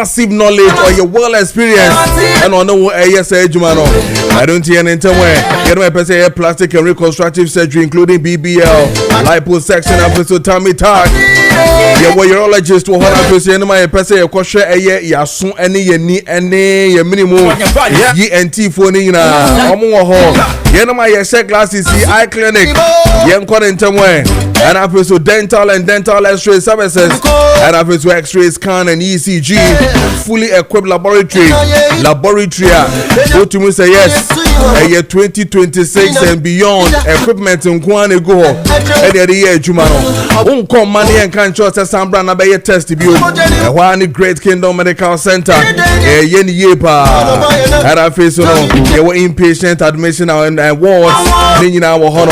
massive knowledge or your well experience and on no yes jumano I don't hear anything where you know person plastic and reconstructive surgery including BBL liposuction and tummy tuck your urologist will hold person my person your question ya so any minimum ENT for ni na omo ho you know my check glasses eye clinic yen ko anything where and I so dental and dental x-ray services and I so x-ray scan and ECG fully equipped laboratory go to me say yes a year 2026 and beyond equipment in Kwane go and the year jumano won come money and can trust Sambra na be test bi o one Great Kingdom Medical Center yen yepa and I so no you were inpatient admission and wards ni na wo hono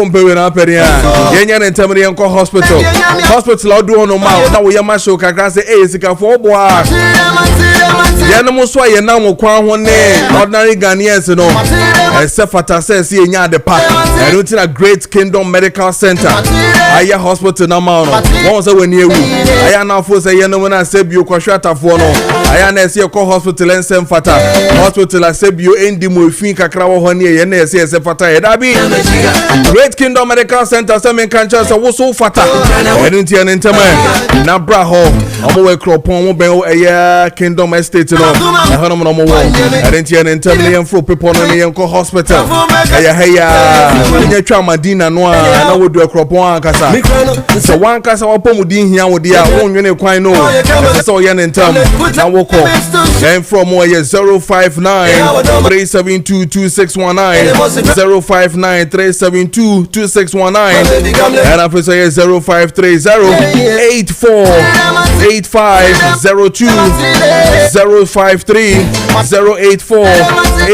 o mpe na peria yen entamri enko hospital do no ma na wo yama show kakra say sika for boa yen mo so ye na mo kwan ho ne ordinary Ghanaians no sefata says ye nya de pa and it's a Great Kingdom Medical Center aya hospital na ma no won say when you aya na fo say ye no na say bio kwahwata fo no aya na say ko hospital ensem fata hospital say bio endi mo fin kakra wo ho ne ye na say fata ye da bi Great Kingdom Medical Center say men kan cha say wo so fata and it's an entema na bra ho omo we kropon mo ben aya Kingdom Estate no e hono mo wo and it's an entema yen fro people no yen ko hospital heya nya twa madina no na wo do kropon ankasa so wan kasa wo pomudin hia wo dia wonwene kwan no so yen entam na wo ko then from 059 372 2619 059 372 2619 and after say 0530 84 8502 053 084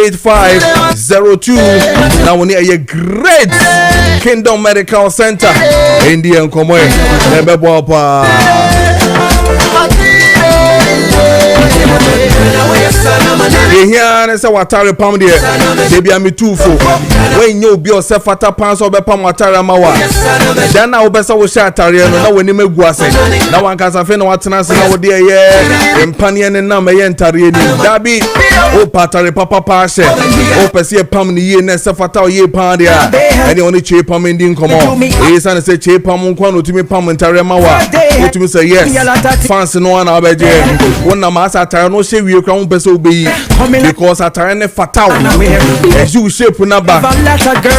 8502 now we need a Great Kingdom Medical Center Indian Komoe Nebebopa here say watare pam de be am tufo when you be yourself fata pan so be pam watare mawa dan na wo be say wo sha atare no na woni megu ase na wan kasa fe na watena se na wo de ye empane ne na me ye ntare ni dabi o patare papa pa she o pese pam ni ye na se fata o ye pan de a ene oni che pam ndi nkomo e san se che pam nko no tumi pam ntare mawa o tumi say yes fans no na obeje wona ma asa atare no she wie kwa wo pese obeyi because atare ne fatal as you shape na ba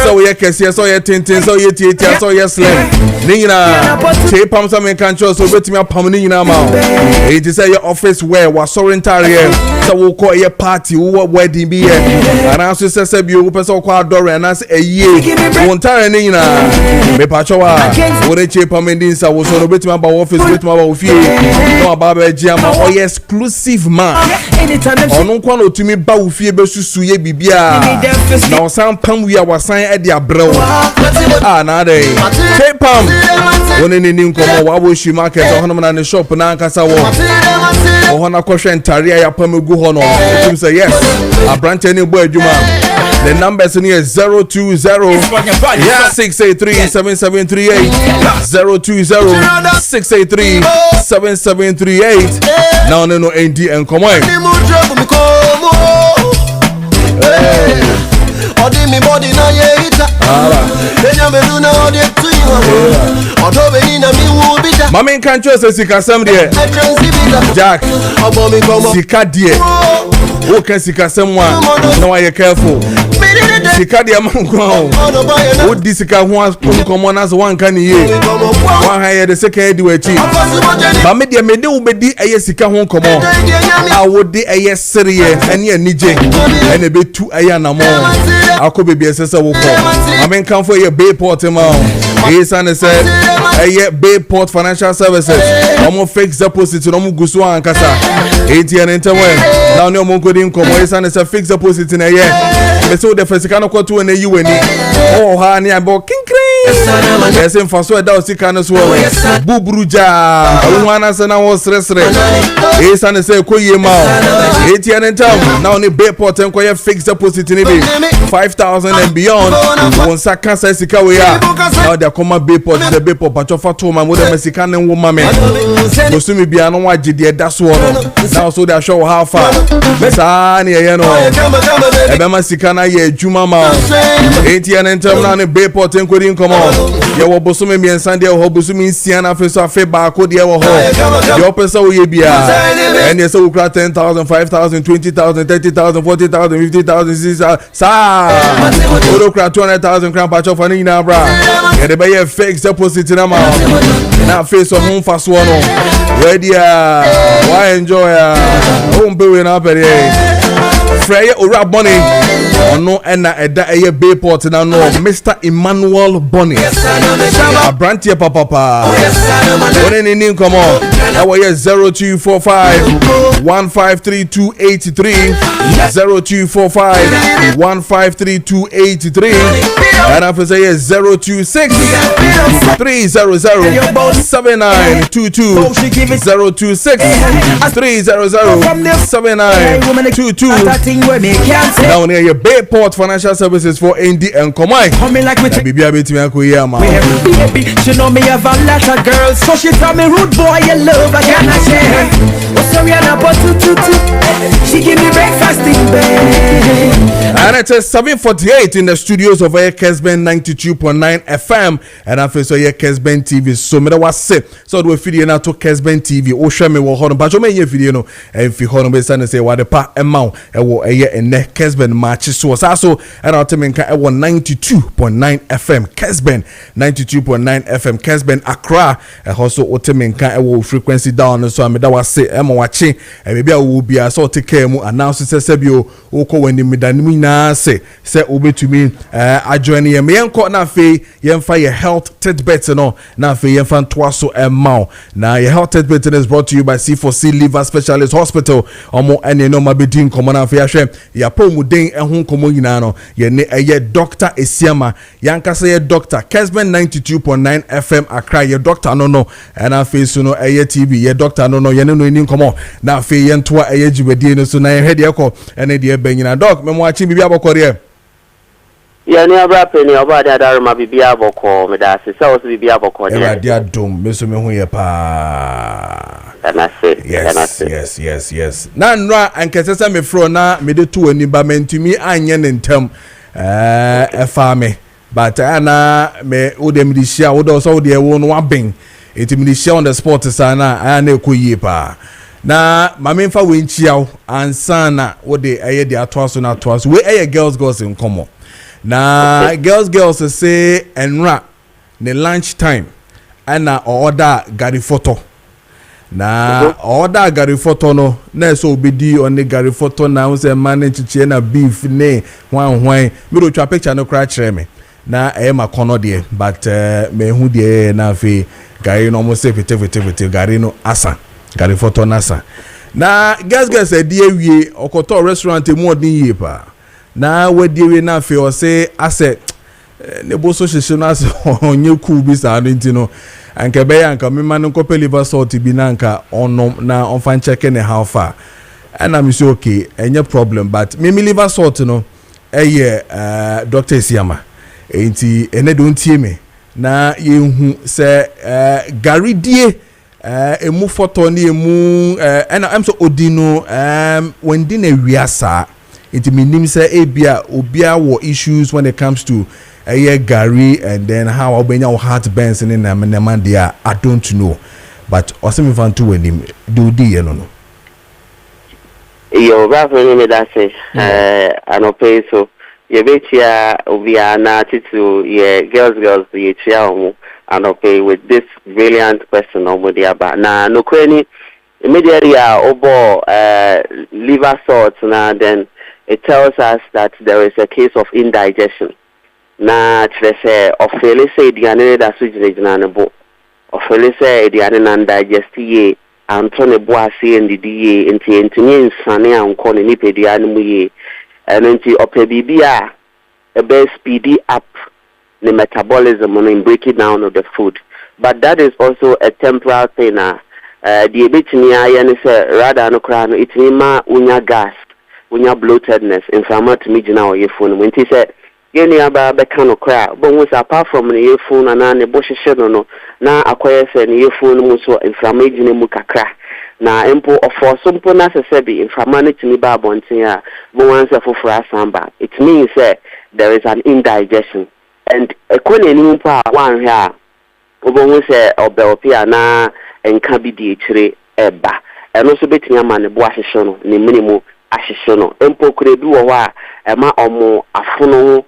so ye kese so ye tintin so ye tietia so ye slim ni na che pam so men kan cho so betimi apam ni na ma it is your office where was sorentare so wo ko ye party wo wedding bi ye ana so se bi wo pese ko adore na se eye wontare ni na me pa cho wa wo re che pam ndi nsa wo so no betimi ba office betimi ba ofie no aba ba ji ama o exclusive man onu kwa no tumi ba ofie be susu ye bibia na osan pam wi a wasan e de abrew na dey che pam woni ni nkomo wa wo shi market hono na ne shop na ankasa wo hono kwhwe ntare ya pam egu hono tumi say yes a branch any boy adwuma the numbers in here 020 683 7738 020 683 7738 now no ND and come on odi mi body na ye ita enya me do na odi tu you odo be ni na mi wu bita mama kan cho se sika sam de Jack sika de o kan sika sam wa na wa ye careful sika de man ko o di sika ho komo na so wan kan ye wan ha ye de sika e di wachi mama de me de wo be di eye sika ho komo a wo de eye seriye ene anije ene be tu eye na mo akobe bi esese wo ko amen kan for ye Bayport ma e san said eye Bayport Financial Services omo fixed deposit no mu guso ankasa ATN entewe na no mo godin komo e san said fixed deposit na ye be so de fesika no kwato na yi wani oh ha ni abo kinkrin Yes, in for so that sika no so bubruja wana sana wo sresre e sana say koye ma ATN and town now ni Bayport and koye fixed deposit ni be 5,000 and beyond won saka say sika we ya now they come Bayport the Bayport patcho fato ma mo dem sika ne wo ma me so mi bia no waje de da so no now so they show how far sa ni ye no e be ma sika na ye adwuma ma ATN and town now ni Bayport en kodi nkomo ye wo boso me miensan de ho boso mi nsia na fe so afe ba ko de wo ho your person we bia and yes we cry 10,000 5,000 20,000 30,000 40,000 50,000 sa we cry 200,000 crown patch for ni na bra ye de be fixed deposit na ma na face so home fast one where dia why enjoy home be we na pere Freya ora Bonnie ono ena eda eye Bayport na no Mr. Emmanuel Bonnie Abrantie papa one ni come on that was 0245 153283 0245 153283 and after say 026 300 7922 026 300 7922 now near your Bayport Financial Services for ND and Komai. Coming like with Baby, I bet me akuya ma. She know me have a lot of girls, so she tell me rude boy you love I cannot share. Sorry I'm about to. She give me breakfast in bed. And it is 7:48 in the studios of Kessben 92.9 FM and I feel so Kessben TV. So me was say so do video na to Kessben TV. O share me wo hono ba jo me ye video no and fi hono be say say wa de pa emma e wo eye ene Kessben match so also and ultimately e wo 92.9 FM Kessben 92.9 FM Kessben Accra e also ultimately e wo frequency down so me da was say e ma wache e be bia wo bia so take care mu announce say bio wo ko wani midani na say obetumi ajoin ye me enko na fe yemfa ye health tidbit no na fe yemfa ntoaso emma na ye health tidbit is brought to you by C4C Liver Specialist Hospital omo ene no mabedin komo na fe ahwe ya pomuden ehun komo nyina no ye ne eye Dr. Esiama yanka say Dr. Kessben 92.9 FM Accra ye doctor no na fe so no eye TV ye doctor no ye ne no ni komo na fe ye ntoa eye jibedie no so na ye hede ekọ ene de benyina doc me mo achi bibia bokore ya ni abra peni oba da daruma bibia boko me da se so bibia boko de ya dia dom me so me hu ye pa na se yes na nra ankesesa me fro na me de to ani ba mentumi anye ne ntam efa me but ana me odem di share wo do so de wo no aben etimi di share on the sport sana ana ekoyie pa na mamemfa we nchiaw ansana wo de eye de atoaso na atoaso we eye girls in komo na girls say enra ne lunch time ana order gari photo na order gari photo no na so obedi on the gari photo na wo say manage chiche na beef ne hwan me do twa picture no cra kire me na eye makono de but me hu de na fe gari no mo say fete gari no asa gari photo nasa na girls e die wie okoto restaurant mu odin ye pa na wadie we na fe o say ase ne bo so hyehyɛ no ase onye cool bi sa no ntino anka be anka mema no kopɛ liver salt bi na anka onom na on fan check ne how far and I'm so okay any problem but me liver salt no Dr. Esiama enti ene don tie me na ye hu se gari die emu photo ni emu and I'm so odino when din ewiasa it meaning say ebia obia wo issues when it comes to gari and then how obenya heart burns in na dia I don't know but osemi fantu wenim do di no yo rafa me da say anope so ye betia obia na titu ye girls ye chia omo anope with this brilliant question omo dia ba na no kwani immediately obo liver salt na then it tells us that there is a case of indigestion. Na say ofele say diane da so jinejina ne bo. Ofele say diane na digest ye antone bo ase ndidi ye enti nsane anko ne nipedua ne mu ye. Eno nti ope bibia ebe speedy up the metabolism and breaking down of the food. But that is also a temporal thing. The ability rather no crown it ma unya gas, unya bloatedness, inflammatory mijina or your phone. When he said, Yeni aba bekano cry, but was apart from the phone and an bush no na acquire and your phone muso inflammation mukakra. Na empo for simple necessary inflammatory me babontia, but once a for samba. It means there is an indigestion. And a queen one here, Obon say or Belpia na and can be the eba. And also betting a man a boashono, ni minimum ashishono. Empo could do a wa a ma omo afuno.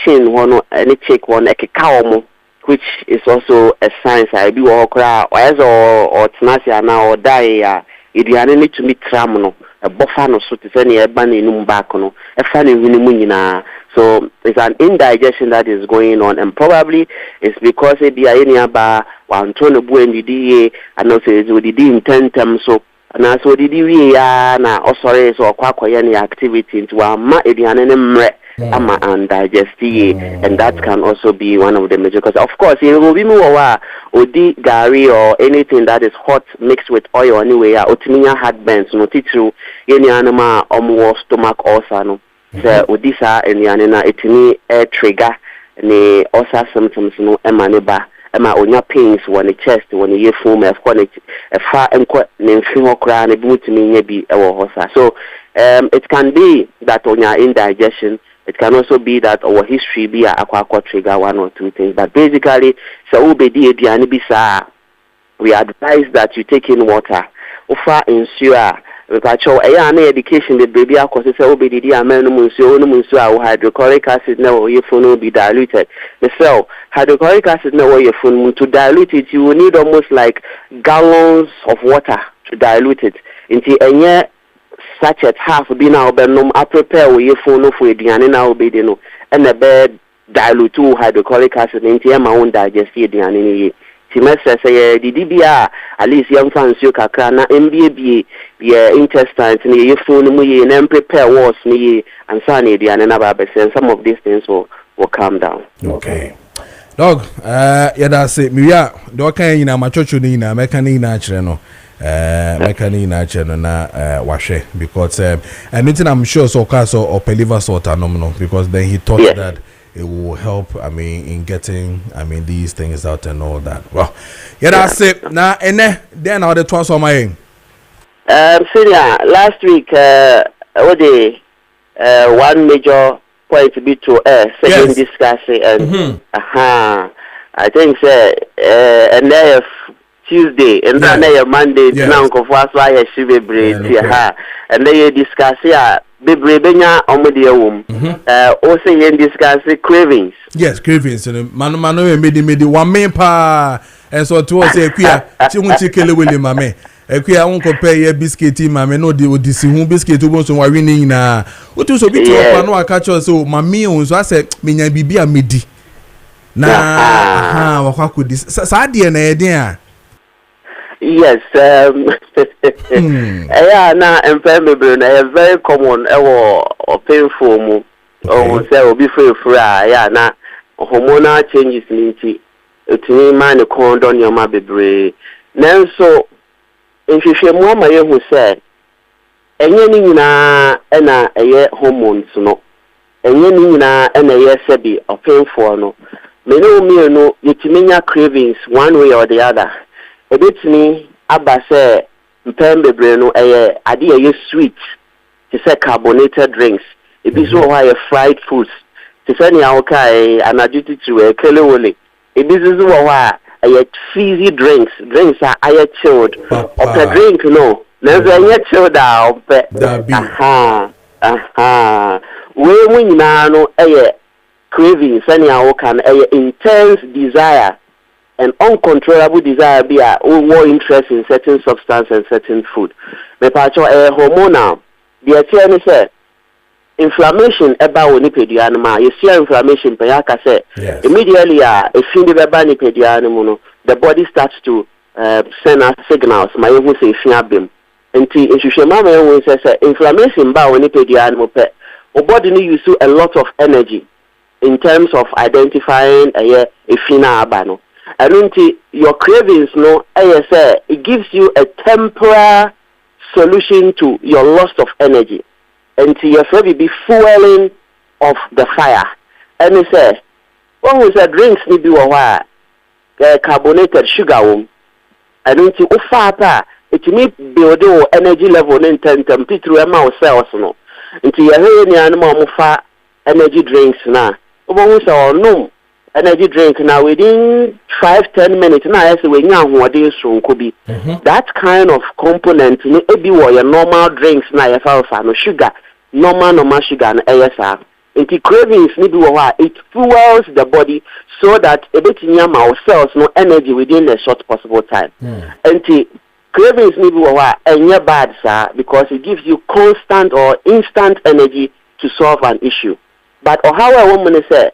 Chin one any check one ekikaomo, which is also a science I do or cry or tenacia now or die idiane need to meet tramono a buffano so to send a bunny numbacono a funny winimuna. So it's an indigestion that is going on, and probably it's because it be any about one ton of when the DA and also it's with the intentem so. Na so did we na sorry so any activity into a ma idiane ama and digestive, and that can also be one of the major causes. Of course, it will be more odi gari or anything that is hot mixed with oil anyway. Otiminya heartburns, no titru, any animal stomach ulcer no. So odisa and yanena etini trigger ne ulcer symptoms no emaneba. Emma onya pains when the chest when the foam of quality a far and quite name crown a boot me be our hosa. So it can be that on your indigestion. It can also be that our history be a aqua trigger one or two things. But basically, so we advise that you take in water. Ufa ensure education the baby because hydrochloric acid now your phone will be diluted. So hydrochloric acid now your phone to dilute it you will need almost like gallons of water to dilute it into a sachet half be now benum I prepare with your phone for Diana now be no and a bed dilute hydrochloric acid into my own digestive Diana. Semester say the DBR at least young fans you kakana MBA intestines and your phone me and prepare was me and sunny Diana and some of these things will calm down. Okay. Dog, yeah, that's it. Me, yeah, do can you know my church ni na mekani na channel. Mekani na channel na washe because anything I'm sure so caso or peliver sort nominal because then he thought that it will help in getting these things out and all that. Well, yeah, that's it. Now and then how the twice on my senior last week one major point to be to second discussing and I think and then Tuesday and then Monday now for why she be and then you discuss Bebrebenya omodiawum also yen discuss cravings. Yes, cravings and mano made one main pa and so to say queer chickele will mame a queer won't compare your biscuit mame no de would this biscuit who wants to winning na what was a bit no catch us so my meals so I said minya bibi a midi na what could this sadia na idea. Yes, yeah, now inflammable, very common or painful move. Or say will be free yeah, now hormonal changes in it man a condon your ma be now so if you feel more my who said any na a hormones no any na a year sebi or painful no me no you cravings one way or the other. A bit me, Abba say, Mpembe Breno, a sweet, to say carbonated drinks. It is so why fried foods. To say, okay, an adjuted to a kelewole. It is why a fizzy drinks are chilled. Of the drink, no. There's a chilled out. When now, a craving, sending can a intense desire. An uncontrollable desire be more interest in certain substance and certain food. Me pacho hormonal. The attorney said inflammation about nipedianima. You see inflammation payaka say immediately if you the nipedianimo the body starts to send us signals. My own say fiabim. Until if you mama say inflammation about nipedianimo pe. Your body need use a lot of energy in terms of identifying a fina abano. And your cravings, no, it gives you a temporary solution to your loss of energy. And your baby be fueling of the fire. And he says, when we say drinks need to be carbonated sugar, and it may build your energy level in temperature cells, no. Until you hear any animal energy drinks now. When we say no energy drink now within 5-10 minutes now, as we know what is could be that kind of component. Maybe what your normal drinks now, no sugar, normal sugar and ASR. It cravings need to it fuels the body so that a bit in our cells no energy within a short possible time. And cravings need to and you're bad, sir, because it gives you constant or instant energy to solve an issue. But or how a woman say,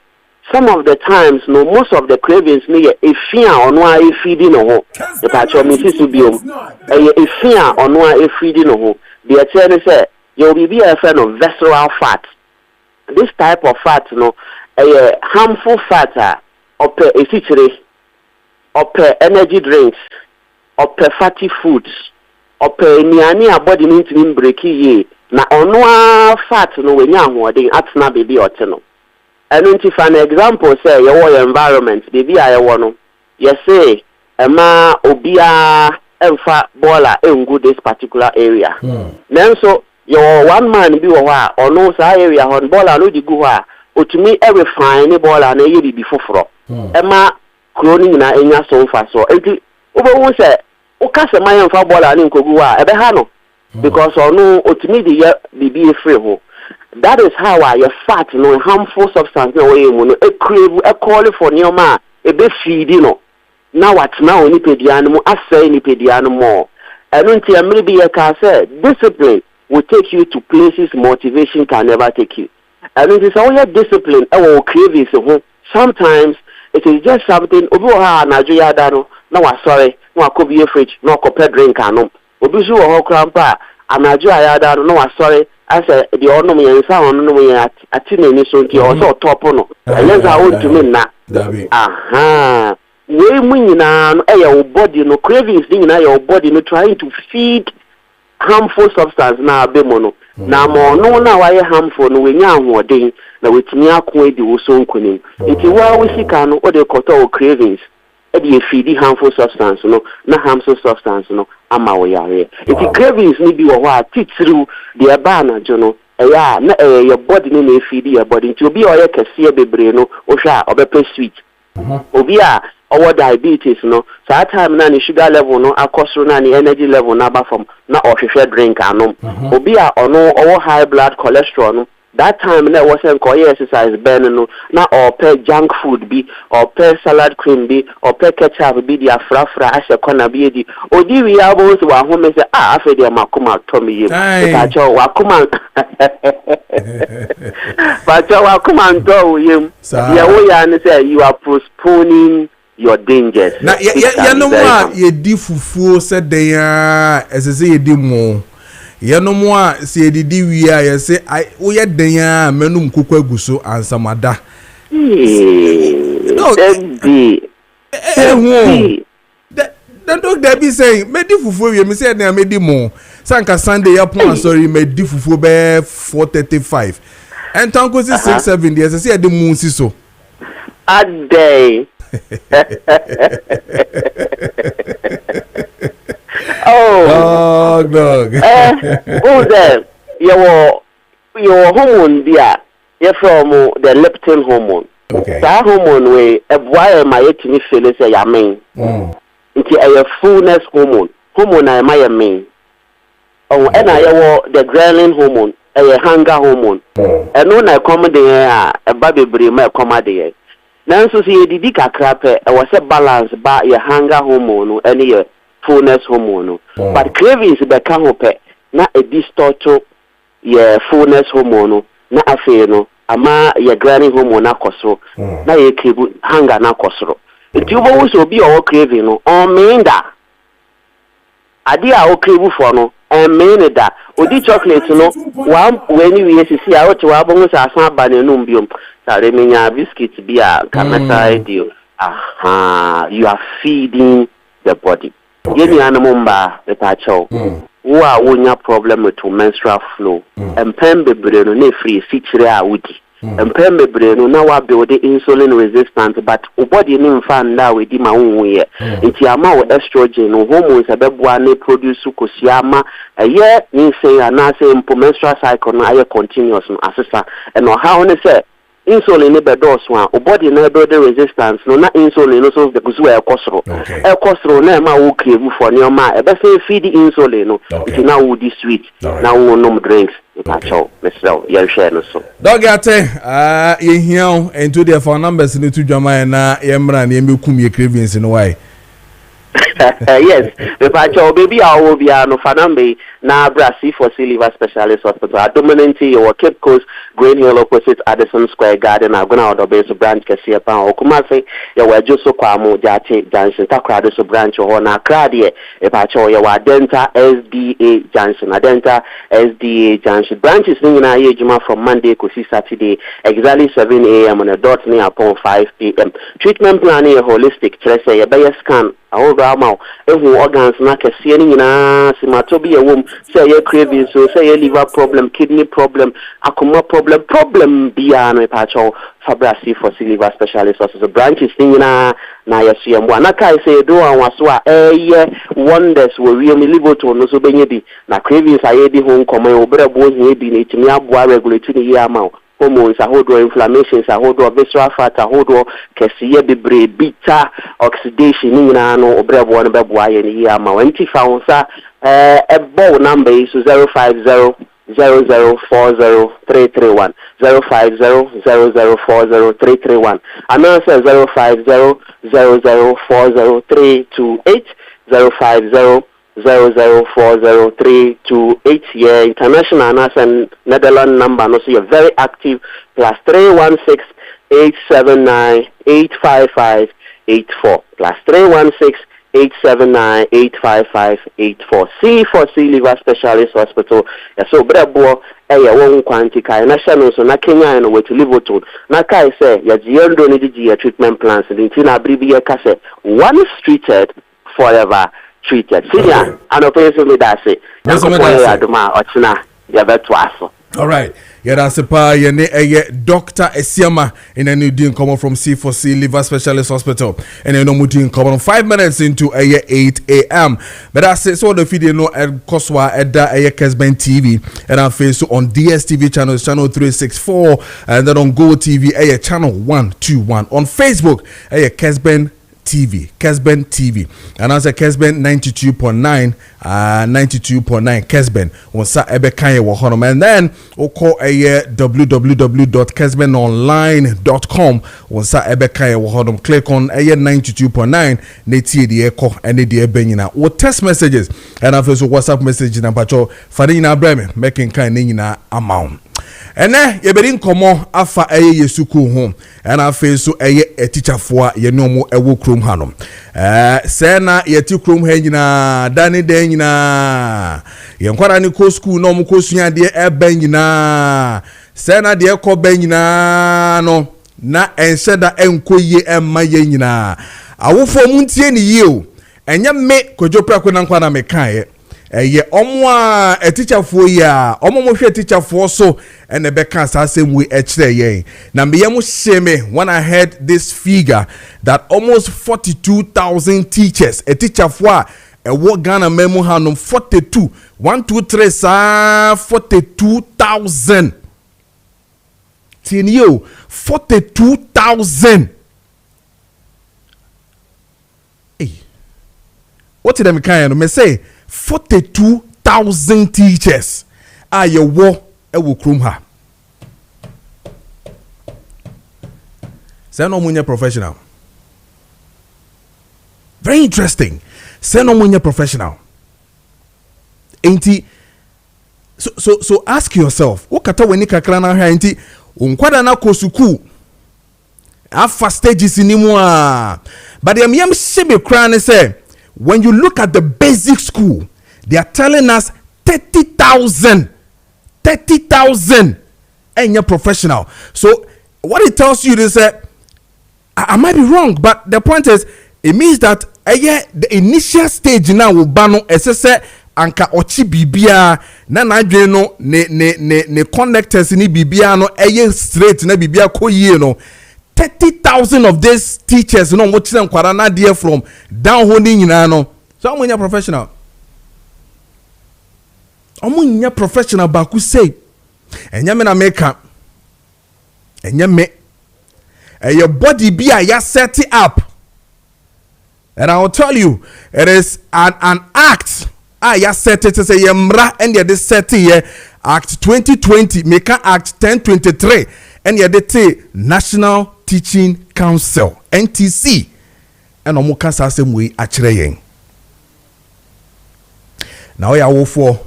some of the times, no, most of the cravings need a fear on why you feeding a home. The patch of Mrs. Subium, a fear on why you feeding a home. The attorney said, you'll be a friend of visceral fat. This type of fat, no, a harmful fat, or per essentially, or per energy drinks, or per fatty foods, or per niania body need to break ye. Na onwa fat no when you are at na baby or no. And if an example say your environment, baby I want you say ma obia emfa baller in good this particular area. Then so your one man be or no area on baller no di go or to me every fine baller na you be before. Emma cloning na enya so far so. Enti obo say o ka se man emfa baller ni nkogu ebe ha no. Because or no ultimately be free ho. That is how your fat no harmful substance no way a crave a call for neoma a be feeding no. Now what now ni pediano asay ni pediano more. And until maybe a can say discipline will take you to places motivation can never take you. And it is all your discipline our cravings ho. Sometimes it is just something over Nigeria dano. No sorry, no could be a fridge, no compare drink anom. Obisu wo krampa anajo ayada no sorry I say the ono me nsa ono me atine ni so nti o so top no eleza o ntumi na aha we munyina no your body no cravings thing na your body no trying to feed harmful substance na abemo no na mo no na why harmful no we nya ahoden na wetumi akon edi wo so nkonim nti wa we sika no o de koto cravings e feed harmful substance no na harmful substance no ama wo yare it cravings ni bi wo ho atitru de eba na jono eya na your body no na feed your body nti obi oye kese bebre no o hwa obepe sweet obi a owo diabetes no so time na ni sugar level no akosoro na ni energy level na ba from na ohwehwe drink anom obi a ono owo high blood cholesterol no that time na wasn't call exercise burn no na or per junk food be or per salad cream be or per ketchup be dia frafra as a corner be di odi we abo so wa home say afa dia makoma tomi yim ka cho wa kuma but wa kuma ndo yim ya wo ya ne say you are postponing your dangers na ya no ma ye di fufuo se den ya esese ye di mo Yano say the we are say I we den menum kokwa guso ansamada. No that dog they be saying me di fufu we me say na me di mo sanka Sunday yapon sorry me di fufu be 435 and tanko 670 as say the moon si so a day. Oh, dog. Who's there? Your hormone, dear. You're from the leptin hormone. Okay. That hormone way, why am I to me feel say ya main? It's a fullness hormone. Hormone I my main. Oh, and I the ghrelin hormone, a hunger hormone. And when I come there, a baby bring my come there. Now so see the crap. I was a balance by your hunger hormone and your fullness hormone. But cravings become hope na a distort your fullness hormone na afeno ama your ghrelin hormone na koso na your hunger na koso. If you also be all craving no on menda adi a o crave for no and mean that odi chocolate no one when we see out to abon sa asan ba na num biom Sareminya biscuit beer, Kamasa ideal. You are feeding the body. Yeni animumba the pacho. Who are wonya problem with menstrual flow. And pembe breno ne free feature woody. And pembe breno now wa build the insulin resistant, but body nim fan da we di ma unwe. Iti ama o estrogen no hormones abebwa ne produce kosiama a year ni say anase menstrual cycle na aye continuous no asesa. And no how ne say insulin ne bedos one o body na build the resistance no na insulin no so the kuzu e kosoro na ma wo crave for ne ma e be say feed the insulin no it na wo di sweet na wo nom drinks pacho mesel ye share no so dog ate ye hian into the phone numbers ni to dwama na ye mra na ye mekum ye cravings no why yes, the pacho baby I will be no fanambe na Brasi for liver specialist hospital. Dominantly your Cape Coast Green Hill opposite Addison Square Garden. I'm gonna order base branch Kessia Pan or Kumase. You were just so kwamo Jate Junction Takrado so branch or na Cradie. A pacho you were Denta SDA Junction. Adenta SDA Junction branches in Juma from Monday to Saturday exactly 7 a.m. on a dot near upon 5 p.m. Treatment plan is holistic. Say a scan. Awo drama ehu organs na kese ni nyina simatobi ye wom say ye craving so say ye liver problem kidney problem akoma problem bia no pacho fabrasi for liver specialist also branches ni nyina na yesu mbo na kai say do anwa so a wonders we really live to no so benye bi na cravings aye di ho nkomo obrebo hie bi na etimi aboa regulate ni ye ama hormones ahodo inflammations ahodo visceral fat ahodo kesiye bebre beta oxidation ni na no obrebo no bebo aye ni ya ma wanti fa wonsa ebo number is 050 0040 050 another 050 0040 050 yeah, international and Netherlands number no so you're very active plus 316 879 855 84 plus 316 879 855 84 C4C liver specialist hospital yeah, so brebo ya won kwantika national so na Kenya no we to live to na kai say ya jiendo ni di treatment plans in abribi ya kase once treated forever treated. Senior, and a person with that say, all right. Yeah, that's a pa Dr. Esiama in a new deal coming from C4C Liver Specialist Hospital. And you know, we're coming 5 minutes into 8 a.m. But that's it. So the video no Koswa Edda Kessben TV and our face on DSTV channel 364 and then on Go TV channel 121 on Facebook Kessben TV and as a Kessben 92.9 Kessben on sa ebe kanye wo hono and then o call www.kessbenonline.com on sa ebe kanye wo hono click on 92.9 netie de eko ene de ebe nyina o text messages and after WhatsApp message na pacho fadi na breme making kan nyina amount ene yeberi nkomo afa yesuku ho and afa so teacher for ye no mo ewo krom hanom se na yeti krom ha nyina dani den nyina ye nkwara ni ko school no mo ko sua de eba nyina se na de ko ba nyina no na ensheda enkoye emma ye nyina awofo mu ntie ni ye o enye me Kojo Preko Dankwah na me kan ye omo a teacher for ya omo mo hwe teacher for so and the back cancer same way ye na me yemu sheme when I heard this figure that almost 42,000 teachers a teacher for a work Ghana memo hanum 42 1 2 3 sa 42,000 tinio 42,000 hey what did them kind me say 42,000 teachers are your war ewo krum ha say no munye professional very interesting say no munye professional enti so ask yourself okata weni kakra na ha enti onkwada na kosuku afa stages ni mu a but dem yam shebe kra ne say when you look at the basic school, they are telling us 30,000 and you're professional. So what it tells you is that I might be wrong, but the point is, it means that the initial stage now will ban SSA anka ochi bibia na adwe no ne connectors ni bibia no straight na bibia ko yie no 30,000 of these teachers no mo chire nkwara na there from down holding nyina no so omunya professional ba ku say enya me na meka enya me your body be ya set it up, and I will tell you it is an act. Ya set it to say yemra and ya this set here Act 2020 make Act 1023 and ya de National Teaching Council NTC and omuka sa same way akire yen. Now ya wo for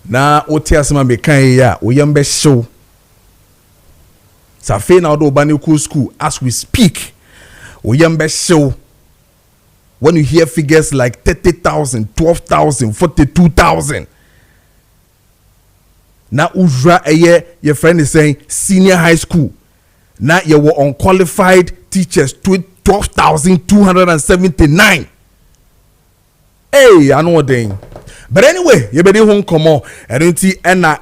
na oti asema mekan ya wo yembe show Safe na odo baniku school as we speak. Oyembe show. When you hear figures like 30,000, 12,000, 42,000. Now ujra your friend is saying senior high school. Now you were unqualified teachers 12,279. Hey, I know what they. But anyway, you better home come on. And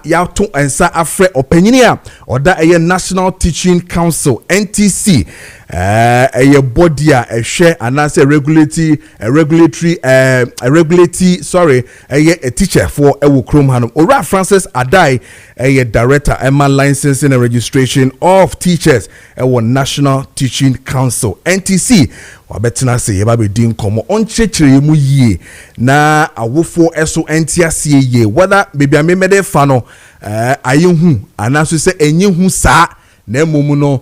ya to answer afre opinion or that a National Teaching Council NTC a body a share and answer a regulatory a teacher for Ewo Krom Hanum. Ora Francis Adai a director Emma licensing and registration of teachers Ewo National Teaching Council NTC. Wabetina say yeba be din komo on chechire mu yie na awofo eso entiasie ye whether baby amemede fa no ayehu anaso se enyehu saa na emomu no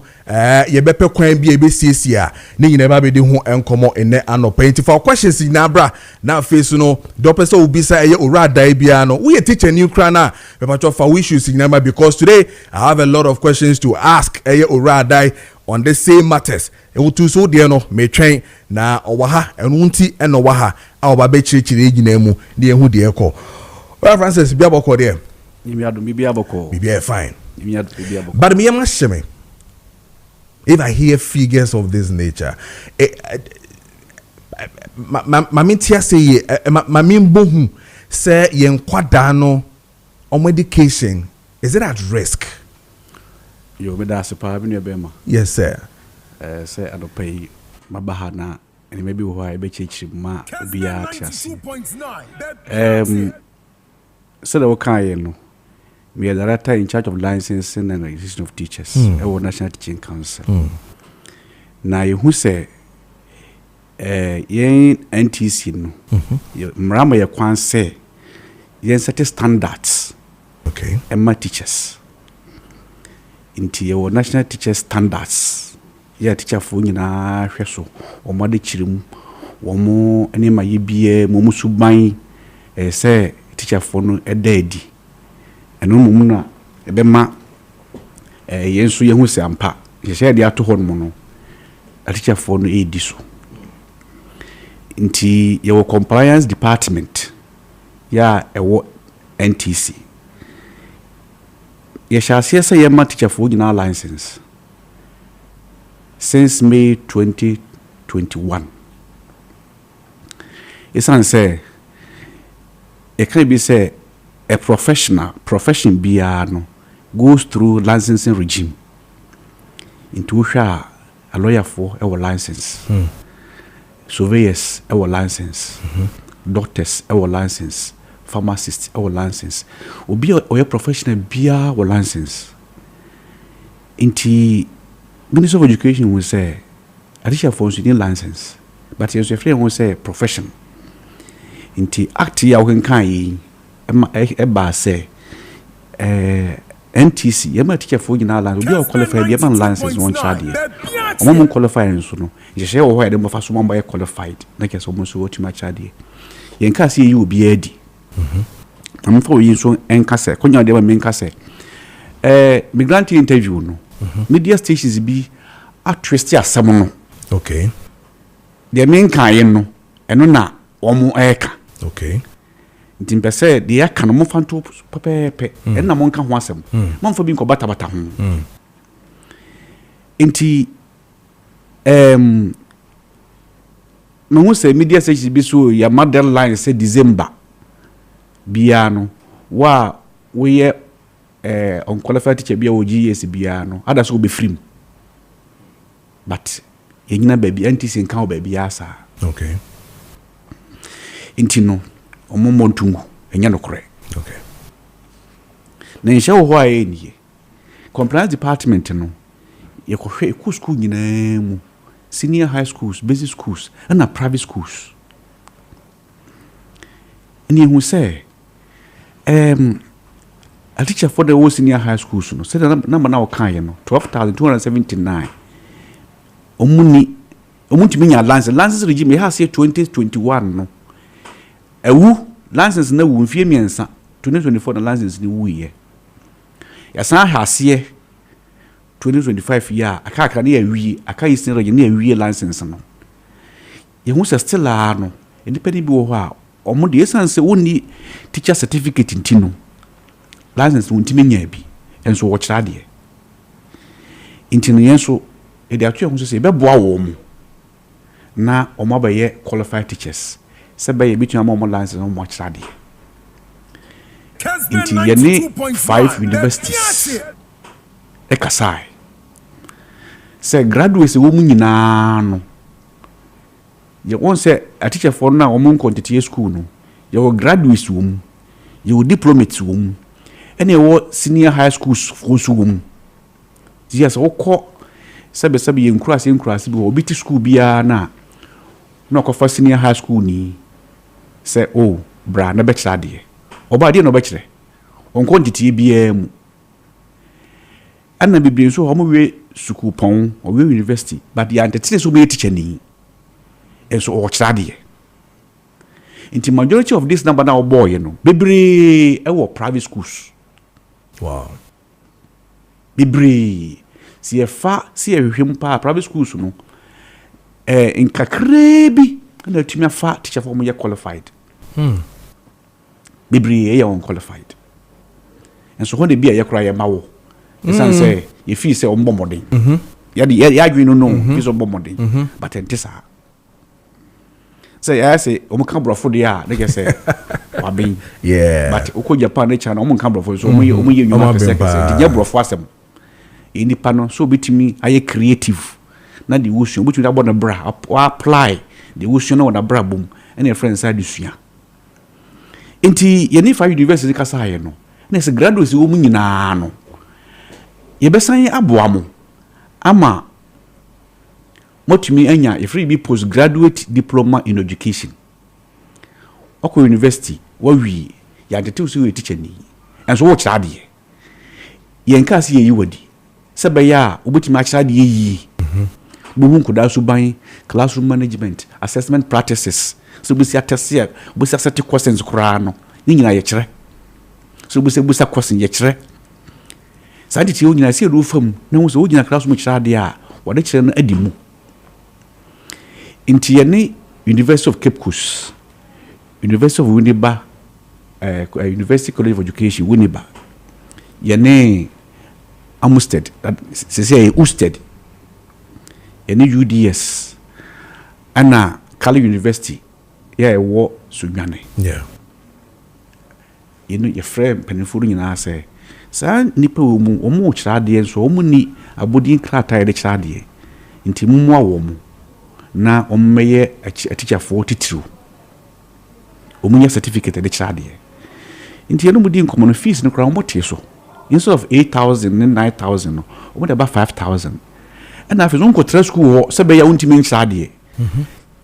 yebepe kwan bi ebesiesie a ne nyina ba be di ho enkomo ene anopa nti for questions na bra na face no do pese obi sa eye ora dai bia no we teacher new kra na be patcho for issues nyama because today I have a lot of questions to ask eye ora dai on the same matters. Ewutu so de no me twen na owaha enunti eno waha a oba be chirichiri ejina mu de ehu de ekọ. Well Francis bia boko de. Nimi adu bibia boko. Bibia fine. Nimi adu bibia boko. But me am sheme. If I hear figures of this nature, mamintia say mamimbo say yen kwada no on medication, is it at risk? You be da sepa bi no bema. Yes sir. Say adopay mabahana and maybe why be chichi ma bia tiasi. So the okay no. We are the director in charge of licensing and registration of teachers at National Teaching Council. Now you who say yen NTC no. Mrama ya kwan say yen set standards. Okay. Emma teachers. Into your national teacher standards. Yeah, teacher for nyina hweso. Omade chirim. Womo ene ma yebie momu suban say teacher for no ededi. Eno momu na ebema yenso yehu se ampa. Ye share dia to hon mo no. Teacher for no edi so. Into your compliance department. Yeah, ewo NTC. Shall see a year teacher for in our license since May 2021. It's say it can be say a profession no goes through licensing regime into a lawyer for our license, surveyors our license, doctors our license, pharmacists our license obi or professional bia our license inti Minister of Education will say additional for student license but your friend will say profession inti act ya can kai eba say NTC yema teacher for in our license obi qualified yema license one child here omom qualified so no je share wo dem fa so mba qualified na ke so mo so what ma child here yen ka say you obi edi I'm for you so enkase konya de ba menkase migrant interview no media stations be attrest asem no okay de menkan yen no eno na omo eka okay ntimpese de aka no mo fanto pepepe enna mo nka ho asem mo mfa bi nko bata ho Inti no say media search bi so ya deadline say December biano wa we unqualified teacher bia OGS biano ada so be free but yenyina baby anti sin kan baby asa Okay. Inti no omomo ntungu enya no kore. Okay. Na nsha wo ho aye nie compliance department no ye ko hwe ku school nyina mu senior high schools, basic schools, and private schools. And you say, a teacher for the whole senior high schools, no, said the number now kind, 12,279. Omunti mean license regime has here 2021. No, a woo license no woo fear me and 2024 the license in the woo year. Yes, I has here. 2025 year aka na awie aka yi sin regime na awie license no ye hu still no independent bi wo ho a omo de essence woni teacher certificate ntino license wonti menya bi enso wo kira de ntino yenso e de atu hu se be boa wo mu na omo ba ye qualified teachers se be ye bitua mo license no mo kira de nti ye ni 5 universities ekasai say graduates wo mu nyina no ye won say a teacher for na wo mu quantity school no ye wo graduates wo mu ye wo diplomates wo mu ene wo senior high schools wo so wo mu yes wo ko sabe ye nkurase bi wo biti school bia na ko fa senior high school ni say oh bra na be kira de oba de no be kire on quantity bia mu ana bibiri so homo we school pon or we university but ya antete so be teacher ni enso o kira de inti majority of this number now boy no bibiri e wo private schools. Wow. Bibiri si e hwehwem pa private schools no in kakrebi na tumi afa teacher for mo ye qualified. Bibiri e unqualified enso ho de bia ye kura ye mawo esan say you feel say ombo modern ya adwi no feel ombo modern but entisa say I say omo kan brofo de ya na say wabin but oko Japan na China omo kan brofo so omo ye nyuma pese de brofo asem enipa no so bitimi aye creative na the ocean bitimi abo na bra apply the ocean na bra bom and your friends side sua enti ye ni 5 university kasa haye no na se graduates wo mu nyina no ye besan aboa mo ama motumi anya if we be postgraduate diploma in education oko university wa wi ya dete so we teacher ni enso wo kira de ye nka se ye yiwadi se be ya obutimi a kira de yi buhu nkoda so ban classroom management assessment practices so busi atese busi set questions kura no ni nyina ye kire so busi question ye kire sadi ti onyina se do fam na wo so onyina classroom kira de a wode kire no adimu inti ye ni University of Cape Coast, University of Winneba, University College of Education Winneba, ye ni Amstead, se say Usted, ye ni UDS, ana Kali University, ye wo Sunyane. Yeah. You know your friend penifuru nyina say sa nipa wo mu omo kira de enso omo ni abodin krata de kira de inti mumu awo mu na ommeye a teacher for titru omunya certificate de kira de inti eno mudi common fees no kra omote so instead of 8,000 and 9,000 no omo de ba 5,000 and na afezo nko tra school ho se be ya untimi kira de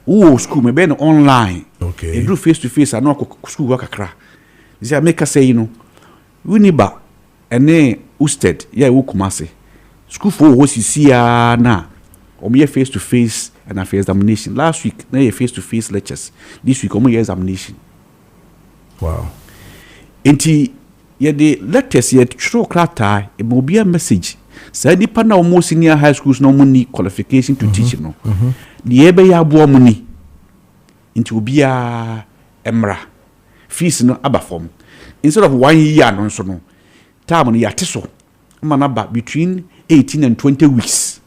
wo school me be no online okay e do face to face ana school work akra zia make say you know Winneba ene Usted ya wo Kumase school for wo sisia na omo face to face and after examination last week na ye face to face lectures this week omo examination. Wow. Enti ye de lectures ye true krata e mo bia message say nipa na omo senior high schools no money qualification to teach no de be ya abo omo ni enti obia emra fees no aba form instead of 1 year no so no time no ya teso man aba between 18 and 20 weeks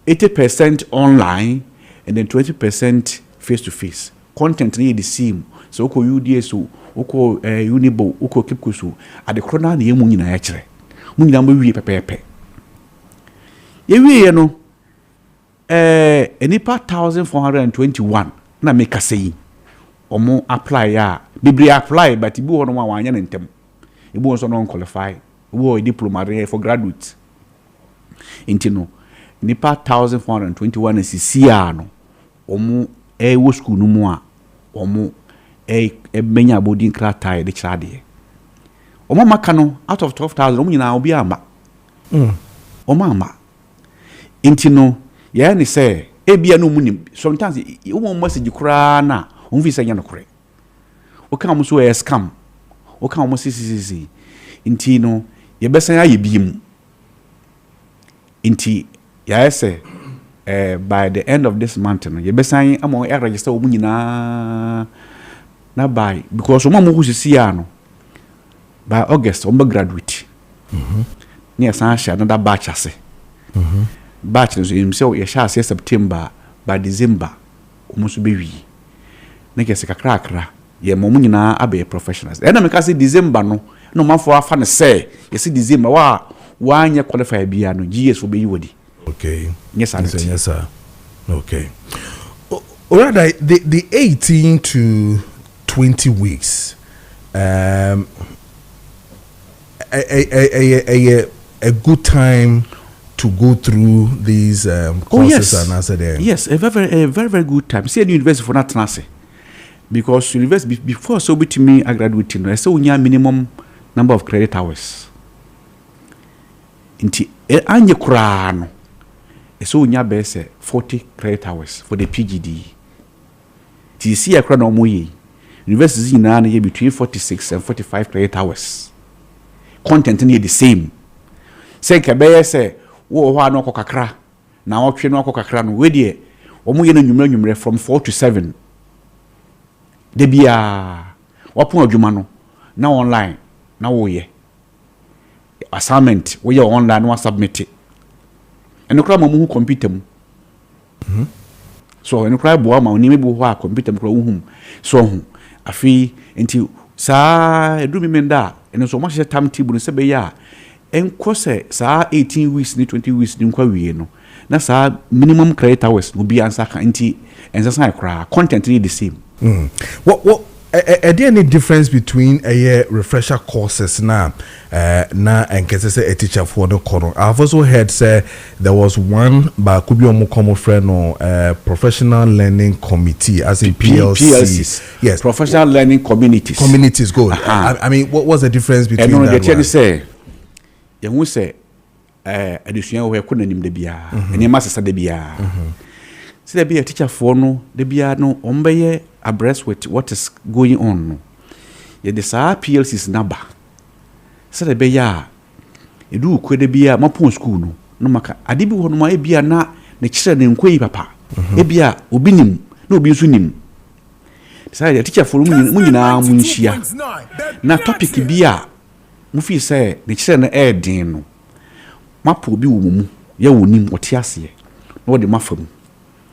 80% online and then 20% face to face. Content need the same. So uko UDS, uko Unibo, uko Kipkusu. At the corner, the Munina actually. Munina we pepe. Yewe no. Enipa 1,421 na make a say. Omo apply ya. Bibri apply, but ibu ono wanya nentem. Ibu also non qualify. Ibu a diploma for graduate. Intino. Nipa 1,421 is siano. Omo wo school no mo a. Omo menya boarding krata de chade. Omo maka no out of 12,000 omo nyina obi amba. Omo amba. Intino ya ni say ebia no munim sometimes wo message kura na wo fi sanya no kure wo kan mo so scam wo kan mo sisi intino ye besan aye biem inti ya say by the end of this month no ye besan amo register wo nyina na by because wo mo sisi ya no by August wo graduate ni asan sha another batch ase batch no himself ye sha ase September by December almost be wi na kese kakra ye mo nyina abe professionals e na me ka say December no mafo afa ne say ye say December wa anya qualify bia no GS for be wodi. Okay, Yes sir. Okay. Alright, the 18 to 20 weeks a good time to go through these courses and answer them. Yes, a very good time. See, at university for not answer. Because university before so to me I graduated, I saw minimum number of credit hours. Inti anye kurano. I saw best 40 credit hours for the PGD. Ti see a crown moye. University na between 46 and 45 credit hours. Content near the same. Say kabeye say wo ho ano kokakra na otwe no kokakra no we de omo ye no nwumre from 4 to 7 de bia wapon adwuma no na online na wo ye assignment wo ye online no submit eno kra mamu computer mu so eno kra bo ma oni me bo ho a computer mu kra wo so hu afi enti sa edu mi menda eno so mo hye tam table se be ya enko se sa 18 weeks ni 20 weeks ni nkwa wie no na sa minimum credit hours will be answer kan nti ensa kra content ni the same. What are there any difference between a refresher courses na and can say a teacher for the corner? I've also heard say there was one by could be a more common friend or professional learning committee as in PLCs. Yes, professional learning communities good. I mean, what was the difference between that one? Say you who say addition we could name the bia and you must say the bia. See the bia teacher for no the bia no ombeye abreast with what is going on. Ye the sa PLC's number. Say the bia e do ko the bia mapon school no maka adibi ho no ma e bia na ne kire ne nkoi papa. E bia obi nim na obi nso nim. Say the teacher for mu nyina mu nhia. Na topic bia mu fi say ne kire na e din no. Mapo bi wo mu ye wonim otiase na wo de mafam.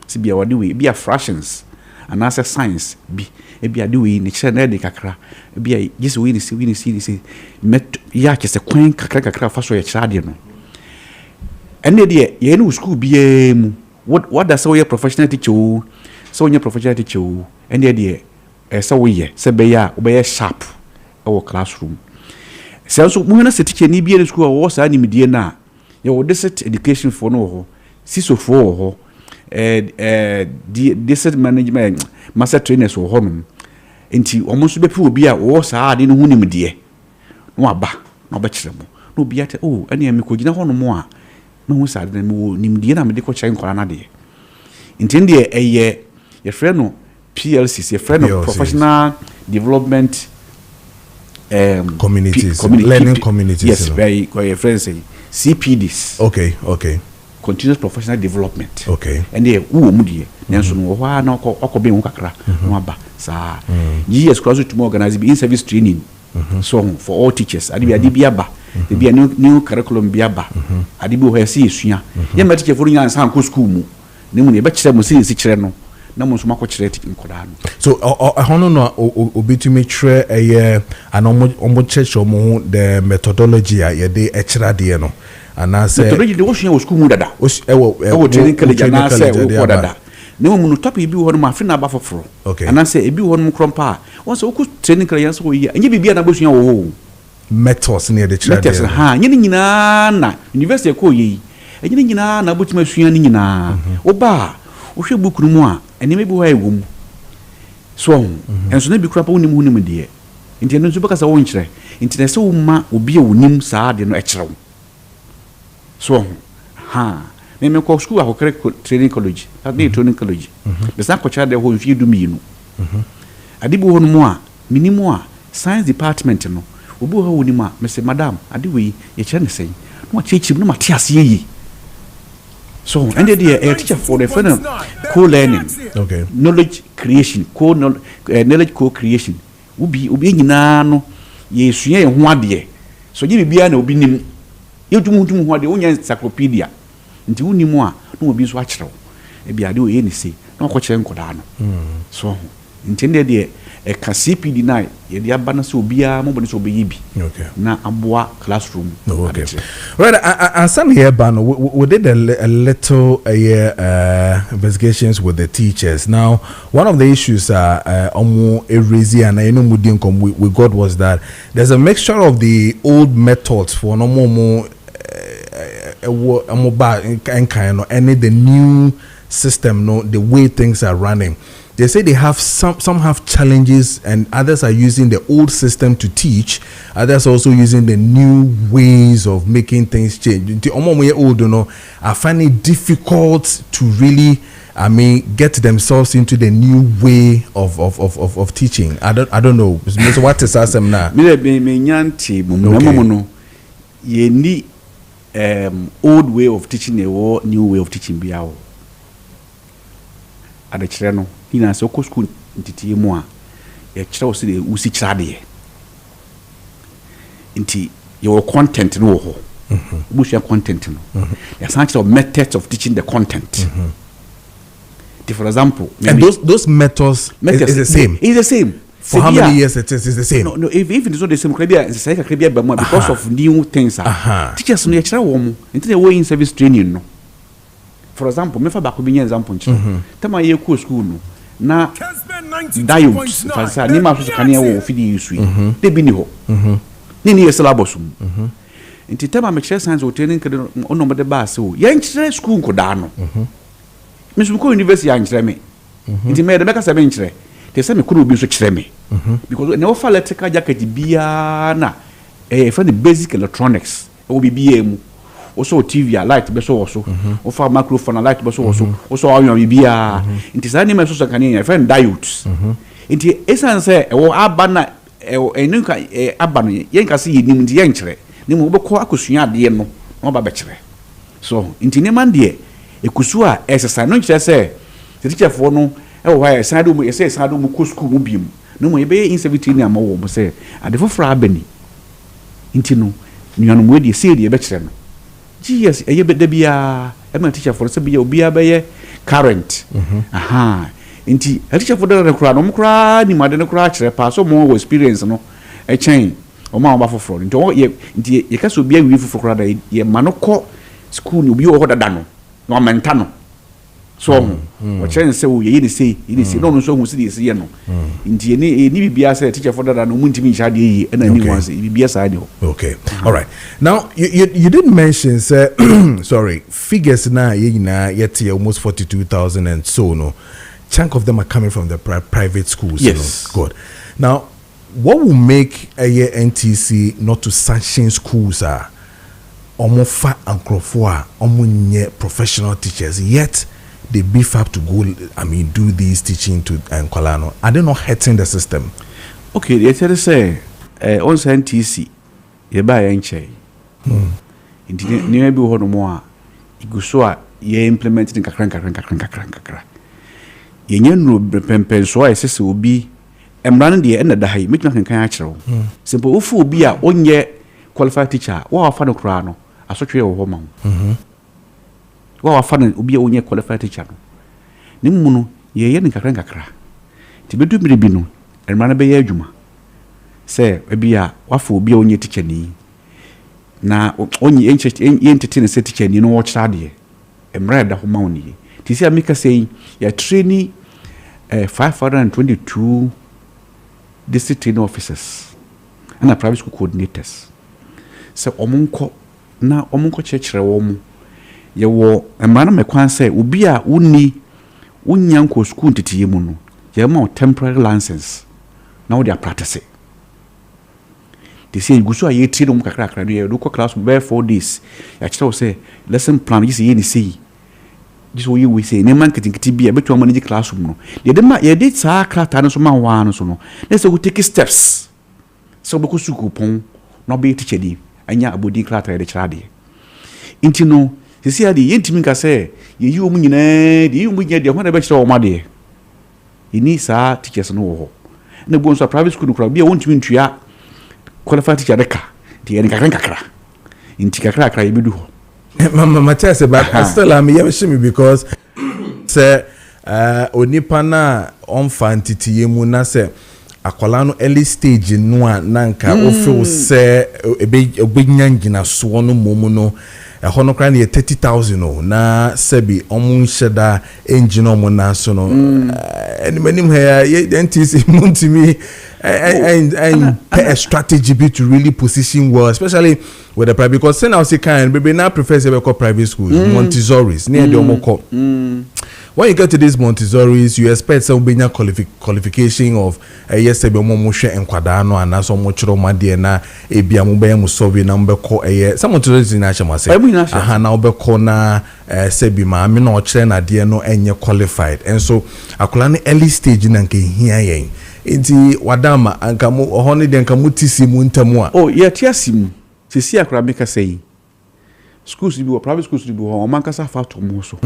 Si bia wade we bia fractions and answer science bi e bia de we ne kire na de kakra e bia gese we ni si met ya ke se kwen kakra fa so ye kira de no ene de ye no school bia mu what does so ye professional teacher so ye professional teacher ene de so we ye se be ya we sharp our classroom se so mu na se teacher ni bia school wo sa ni medie na ye wo district education for no ho siso for ho district management master trainers wo ho no enti omo so be pe obi a wo sa ade no hu nim de no aba no ba kire mo no obi ate ene me ko gina ho no mo a no hu sa ade mo nim de na me de ko kire nkora na de enti de eye ye friend no PLCs ye friend no professional development communities learning communities. Yes, very your friends say CPDs. Okay. Continuous professional development. Okay. And they wo mu die nanso no ho na okobe hu kakra no aba sa yes cross to organize in service training so for all teachers ade bi aba be a new curriculum biaba adibo ho yesi esua ye ma teacher for nyan san ko school mu ne mu ne be kire mo si kire no na mo so makọ kire nkoda no so hono no obetumi kire eye an omo church omo the methodology a ye de ekira de no ana say methodology de wo sua wo school mu dada wo training college na say wo dada ne mo no topic bi wo no ma fe na ba foforo ana say ebi wo no krompa won say wo training college so wo yi anye bibia na bo sua wo methods near the church. Methods, nyina na university ko yi. Nyina na botima sua ni nyina. Oba, wo hwe book no mu a, ene mebi ho ayi so enso na bi kura pa wonim hu nim de. Nti eno nso beka sa wo nkyere. Nti na se wo ma obi a wonim saa de no ekyerew. So me ko school akokere training college. That dey training college. The sa ko cha de ho mfi du mi no. Adibo ho no mu a, minimu a science department no. Obu ha woni ma me say madam ade we ye kire ne sen no chechim no mate ase yi so and the teacher for the friend co-learning knowledge creation knowledge co-creation obi nyina no ye sua ye ho ade so ye bibia na obi nim ye tum ho ade wonya encyclopedia nti wonimu a no obi so a kirew e bia de o ye ne sei na ko kire nkoda no so nti de ka CPD na ye dia bana so bia mo bone so be yibi na aboa classroom right and some here ban we did a little investigations with the teachers. Now one of the issues omo erezi and I know mudin come we got was that there's a mixture of the old methods for no more and the new system, no, the way things are running. They say they have some have challenges and others are using the old system to teach. Others also using the new ways of making things change. The old, you know, are finding it difficult to really, get themselves into the new way of teaching. I don't know. So what is asem na? Ye ni old way of teaching or new way of teaching biao. Ade kire no ina so ko school ntiti mu a ye kire o se de usi kire ade nti your content no ho bushia content no ya san kire methods of teaching the content for example and those methods is the same. It's the same for how many years it is the same. No if it's not the same because of new things teachers no ye kire wo mu nti the way in service training no. For example, me fa ba ko bi example nchi tema ye ko school no na diode fansa ni ma so kane wo fidi yusui de bi ni ho ni syllabus nti tema me kire science o training kede ono mo de ba se o ye nkire school ko da no me so ko university ya nkire me nti me de be ka se be nkire te se me ko obi so kire me because na wo fa electrical jacket bia na for the basic electronics o bi bia mu also TV light be so also o fa microphone light be so also also ayo bibia nti sa ni me so kan ni friend diodes nti essence e wo aba na enu ka aba no yen ka se yenim nti yen kire ni mo be ko akosua ade no no ba be kire so nti ne man de ekusu a exercise no kire se teacher for no e wo ha side mu se side mu ko school mu biem no mo ye be in 17 ni amawo mo se ade foforo abani nti no nuanu mo de se de be kire no yes eye beda bia e ma teacher for se bia obi abaye current nti teacher for the kura no mkura ni made no kura kire pa so mo experience no e chen o ma ba foforo nti ye ka so bia wi foforo da ye manoko school ni obi o ho dada no no menta no so o chen se o ye ni sei no so hu se de se no nti ni bibia se teacher for dada no mu ntimi ncha de yi na ni wan se bibia sa de ho. Okay. All right. Now you didn't mention sorry, figures na ye nyina yet almost 42,000 and so no. Chunk of them are coming from the private schools. Yes. You know? Good. Now, what will make a NTC not to sanction schools are omofa ankrofo omunye professional teachers yet they beef up to go do these teaching to Nkwalano? Are they not hurting the system? Okay, they tell say on NTC ye ba ya nche ni maybe ho no mo a iguso a ye implementing kakran ye nyenu pempen so a sese obi emran de na da hai metima kan a kirewo simple ofu obi a onye qualified teacher wa fa no kra no asotwe wo ho ma wa fa no obi a onye qualified teacher no ne mu no ye ne kakra ti bedu miribi no emra na be ye adwuma se ebia wa fa obi a onye teacher ni na onye entity ne se teacher ni no wo kira de emra da ho ma oni ti se amika sei ya trainee 522 district training officers and private school coordinators. So omunko chechere womu ye wo emana mekwan say obi a uni unyanko school titiye mu no ye ma temporary license na wo dia practice. They say guso aye tri no kakra no ye do class be 4 days ya chira wo say lesson plan yi say ni say this way we say neman kitikiti bia betu manage classroom no ye did sa krata no so ma wa no so no let's go take steps so be ko suku pon no be teacher di anya abodi krata ye de kira de inti no sisi ade ye ntimi ka say ye yi omu nyina de yi omu nya de ho na be kira o ma de ini sa teachers no wo na bo so private school no bia wontimi ntua qualified teacher de ka de ye kakra inti kakra ye bedu ho Mama tell say but still am here me because say onipa na on fantiti mu na say akwala no early stage no a nanka o feel say obenyangina so no momu no ho no kra na 30,000 no na sebi omun sheda engine omo na so no animanim here dentist muntimi and a strategy be to really position well, especially with the private, because now say kind baby now prefers to call private schools, Montessori's near the Omoko. When you get to these Montessori's, you expect some being qualification of yes, a motion and quadano and as much Romadiana, a Biamube Musovi number call a some Montessori's in National say, now be corner, Sebima, I mean, no China, dear no, and you're qualified. And so, I could early stage in and here. Inti wadama ankamu ohoni de ankamu tisimu ntamwa oh yeah tiasimu sisi akra meka sei schools bi private schools bi ho mankasa fa to mo so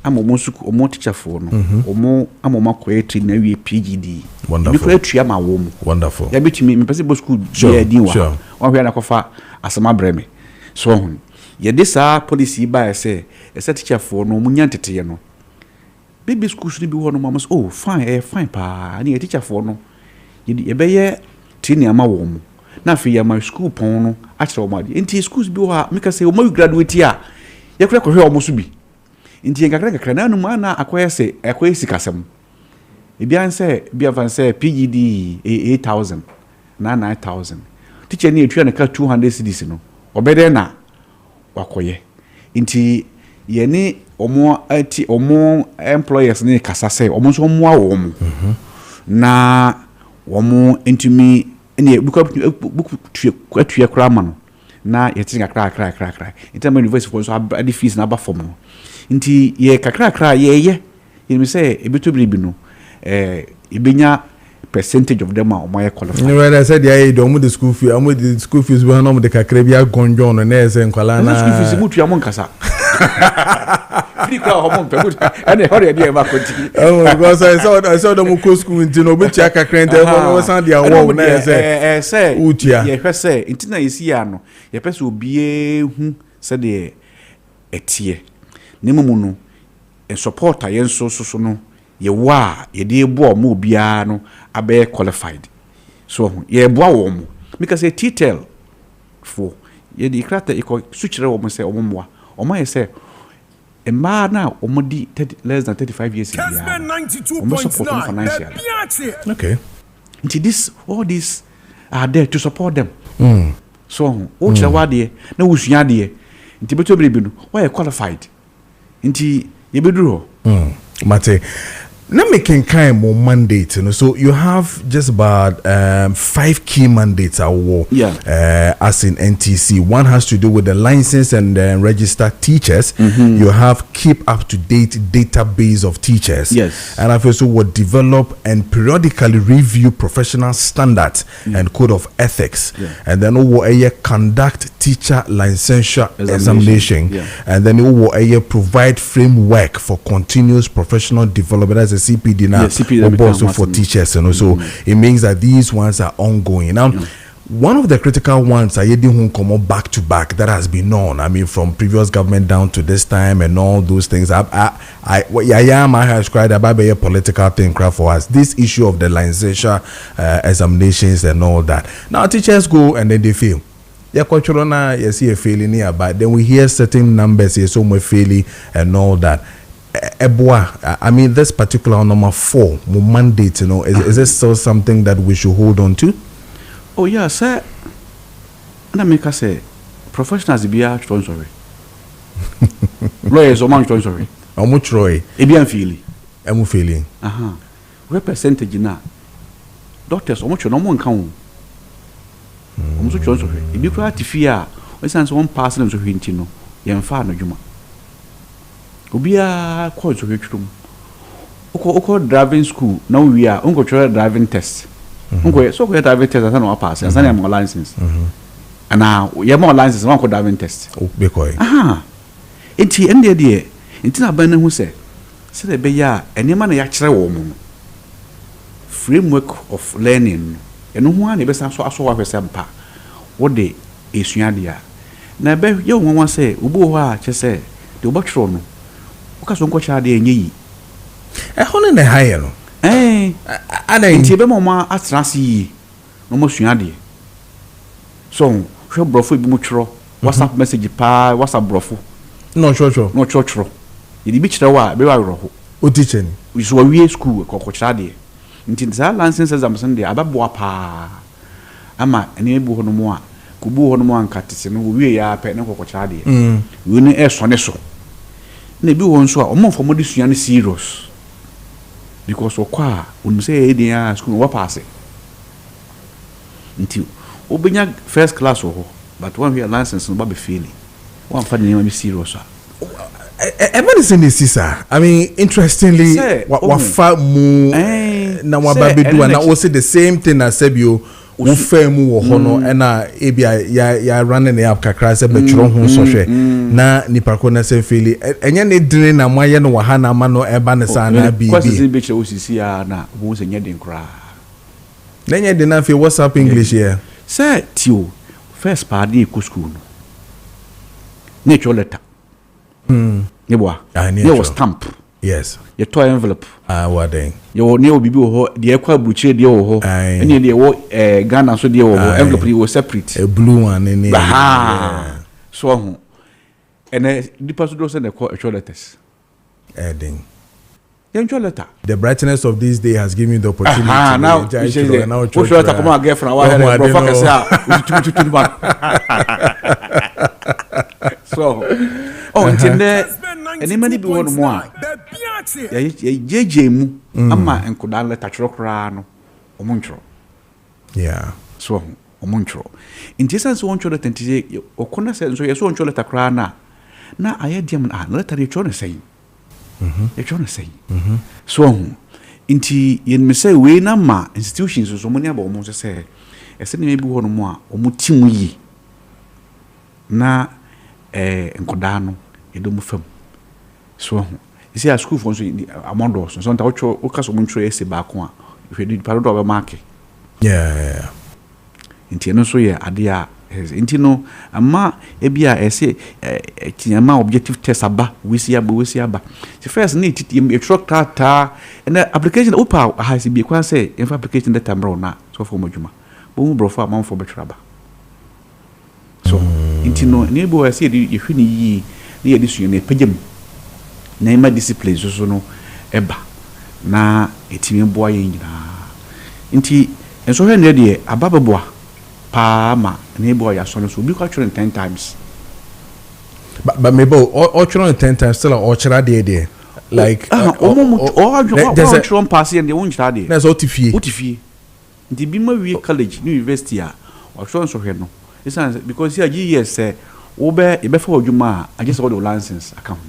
amomo suku omo teacher for no omo amoma koetri na wie PGD wonderful bi koetri ama wo mu wonderful ya bitimi me pese bo school sure, di wa sure. Won hwe na kofa asama breme so hon ye disa policy ba say ese teacher for no mu nyantete no baby schools be one mama oh fine fine pa ni teacher for no ye be ye training ama wo mu na fi ya my school pon no a kire wo ma de enti schools bi wa make say o ma graduate a ye kure ko hwe o mo so bi enti ye kakra na no ma na akoye se akoye sikasem e bia nse bia fan se PGD 8,000 na 9,000 teacher ni etwa na ka 200 cedis no obede na wakoye enti ye ni omo employers ni kasa say omo so mo awo mo na omo intimi ene buku tue kra ma no na ye tinga kra intama university for so adi fees na ba form no nti ye kakra ye me say ebeto bi no ebenya percentage of them are more qualified. You know, I said, yeah, don't the school fee. I'm with the school fees. We're not with the Caribbean gonjon and there's in Kuala. School fees, mutu among kasa. Free crowd among people. And the hurry idea about continue. Oh, because I saw them go school in Tino, which I can't tell. Was on their wall. Say, Utia. Yeah, say, Intina is here. No, your person will be who said the etie. Nemomuno and support a yen so no. Ye wa ye de bo mo bia no abe qualified so ye bo wo mo because a title for ye di krata e ko suchire wo mo say o mo o ma ye say e ma na o mo di less than 35 years Kessben 92.9 financially. Okay, Nti this all this are there to support them. So o chira wa de na wo sua de nti beto biribi no why qualified nti ye beduru ho Mate. Let me kind more mandates, you know. So you have just about 5 key mandates at war. Yeah. As in NTC, one has to do with the license and register teachers. You have keep up to date database of teachers. Yes. And I've also would develop and periodically review professional standards and code of ethics. Yeah. And then conduct teacher licensure examination. Yeah. And then provide framework for continuous professional development as a CPD now, CPD also for teachers, you know. So it means that these ones are ongoing. Now, one of the critical ones are who come up back to back that has been known. I mean, from previous government down to this time and all those things. I have described about a political thing for us. This issue of the licensure examinations and all that. Now teachers go and then they fail. Yeah, cultural now you see a failing here, but then we hear certain numbers here, so we're failing and all that. I mean, this particular number 4 mandate, is this still something that we should hold on to? Oh yeah, sir. And I make us say professionals be a sorry. Lawyers or man sorry. How much Roy? Ebian feeling. I'm feeling. What percentage na? Doctors, how much no one count? Almost sorry. If you try to fear, we send one person to Hintino, young father Juma. Ubia quite so rich room. Oko driving school, now we are uncle driving test. So we driving test, I don't pass, and I am license. And now we have more license, one could driving test. Oh, because it's the end of the year. It's not Benny who said the Beya, and your man actually woman. Framework of learning, and one best also what we said, what day is Yadia. Now, Bev, you won't say, Uboa, just say, the Botron. Because one coach are there, ye. A hole in the higher. Eh, and then Tibema at Rassi, no more Yadi. So, show brofu be mutual. WhatsApp message pa, WhatsApp brofu. No, sure. No church. The beach the wa, be roho. O teaching. We saw we school, coach adi. Until that licenses am Sunday, ababwa pa. Ama, and you no more. Kubu no more and catis, and we are pet no coach adi. We need a soneso. Nebi won so a omo for modisuane serious because okwa won say e dia school wa pass until obenya first class ho but one we license no ba be failing one fa dey be serious medicine is sir. I mean, interestingly, what fa mu na wa ba be do na o say the same thing as Sebio wo fa mu wo ho no na e bia ya running the app kakra se be chro ho so hwe na nipa ko na se feel enye ne dine na moye no wa ha na ma no e ba ne sa na bibi kwase be che osisi ya na wo se nye den kra na nye den na fe WhatsApp English here say tio first party ku school no nature letter yeboa you was stamp yes your toy envelope what then you ne obibi ho de ekwa buchire de ho ene de wo Ghana so de ho envelope you separate a blue one in so ho ene the person do send the letters adding letter the brightness of this day has given you the opportunity now you say now what should I come on girlfriend wa here bro fuck so until any many be one more JJ mu ama enkoda letter chorokra no omonchro yeah so omonchro in Jesus one choro tentije okona se so yeso onchro letter kra na ayediam na letter de choro say e choro say so inti yen me say we na ma institutions so moni aba omo say ese ne bi ho no mo a omo timu yi na enkoda no edomu fam so you see a school for so amondo so nta ocho okaso moncho ese ba ko a hwe di parodo ba Maakye yeah inti no so ye ade a inti no ama ebia ese tinyama objective test aba we see aba the first need e truck tata and application opa ha se bi kwa say in application that time na so for modjuma bo mu brofo amon for betraba so inti no ne bo ase e hwe ni yi ne ye disu ne pagem na ima discipline so no eba na etimi boa ye nyina nti enso hwe ne de ababeboa pa ma ne boa ya so no so bi kwa 10 times but maybe or 10 times still or chira de like or pass and they won't study that's otifie nti bi ma wi college university a or so hwe no it's because here years say obe e be for adwuma I just got the license account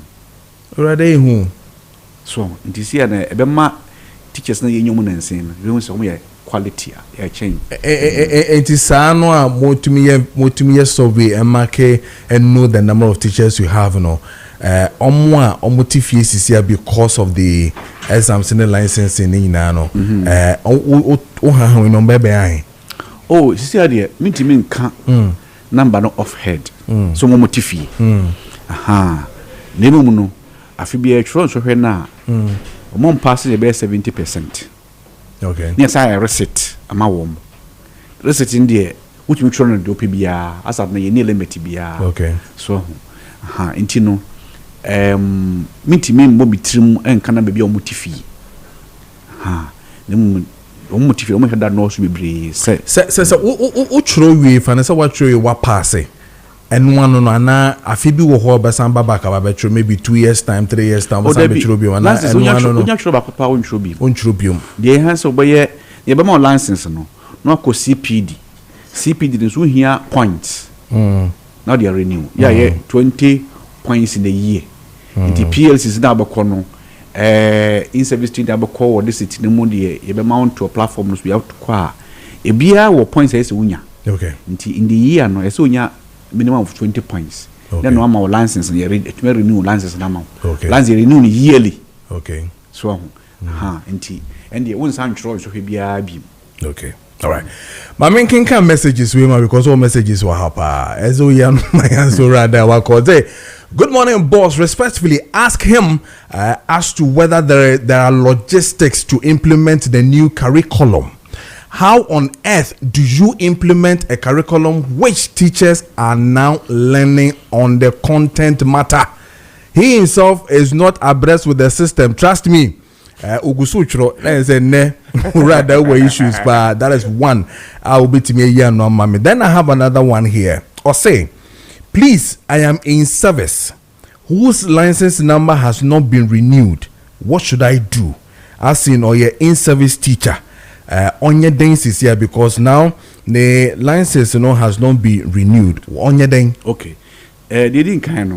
already who so nti see na e be ma teachers na yenyum na nsen no we say we quality a change it is ano a motumi survey and Maakye and know the number of teachers you have no omotifie sisia because of the exams and the licensing in no ha no be oh see there me can number no off head so mo motifi aha nemu mu no afi bia tro so hwe na mo pass the be 70%. Okay. Yes, I receipt ama wom. Receipt in there which me tro no do bia as at na ye limit bia. Okay. So aha inti no mitimi mbo bitrim enka na bia o motifi. Ha nemu o motifi o mo heda no so bebre se o tro wi fa na se wa tro wa pass and one no na afi bi wo ho be san baba ka ba tro maybe 2 years time 3 years time be san be tro bi one and one no tro ba papa on tro bi de han so boye ye be ma license no no ko CPD dey so here points now they are renew yeah 20 points in a year the PLCs na ba ko no in service to that call what this it no mo de ye be mount to a platform no so you have to kwa e bia wo points e se unya okay in the year no e se unya minimum of 20 points. Okay. Then no am license and renew license na ma. Okay. License renew yearly. Okay. So and the one sound choice so bia bi. Okay. All right. My main can messages we because all messages were hapa. As we are my answer rather wa call say good morning boss, respectfully ask him as to whether there are logistics to implement the new curriculum. How on earth do you implement a curriculum which teachers are now learning on the content matter? He himself is not abreast with the system. Trust me. Ugusuchro rather were issues, but that is one. I will be to me here no mommy. Then I have another one here. Or say, please, I am in service whose license number has not been renewed. What should I do? As in or your in service teacher. On your days is here because now the license has not been renewed. On your day. Okay. They didn't kind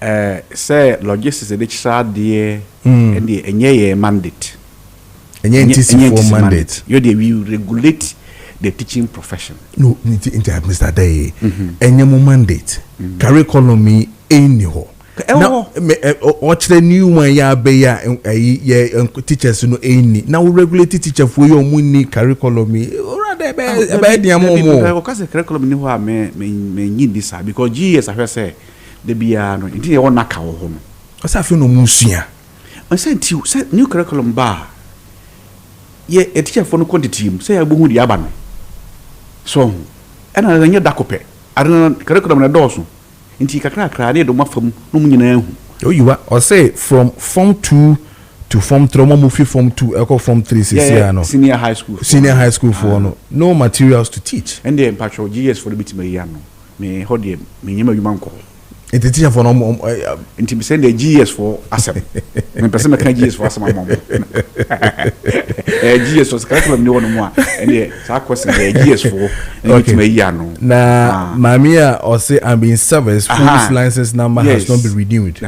of say logistics the child there and the enye mandate. Enye NTC for mandate. You they will regulate the teaching profession. No, Mr. Day. Enye mandate. Curriculum me anyhow. Now, watch the new one ya be ya teachers no any. Now regulate teacher for your money curriculum me. Rather be more. Because the curriculum ni ho me need this because GS I say the bia no nti e wona ka wo ho no. O sa fe no musua. I say new curriculum ba. Ye a teacher for no quantity say ya bohu di aba no. So, ana nya dakope. Ara curriculum na doso. Inti kakra ne do mafam no nyina hu oh you are or say from form 2 to form 3 mo move form 2 echo form 3 yeah, no senior high school for no materials to teach and the patro GS for the bit me ya no me ho de me nyima yuma nko it teacher for no inti be send the GS for asem me person me kan GS for asem amom GS was curriculum ni wono mu a and the sa question the GS for bit me ya no na mamia or say I'm in service whose license number has not been renewed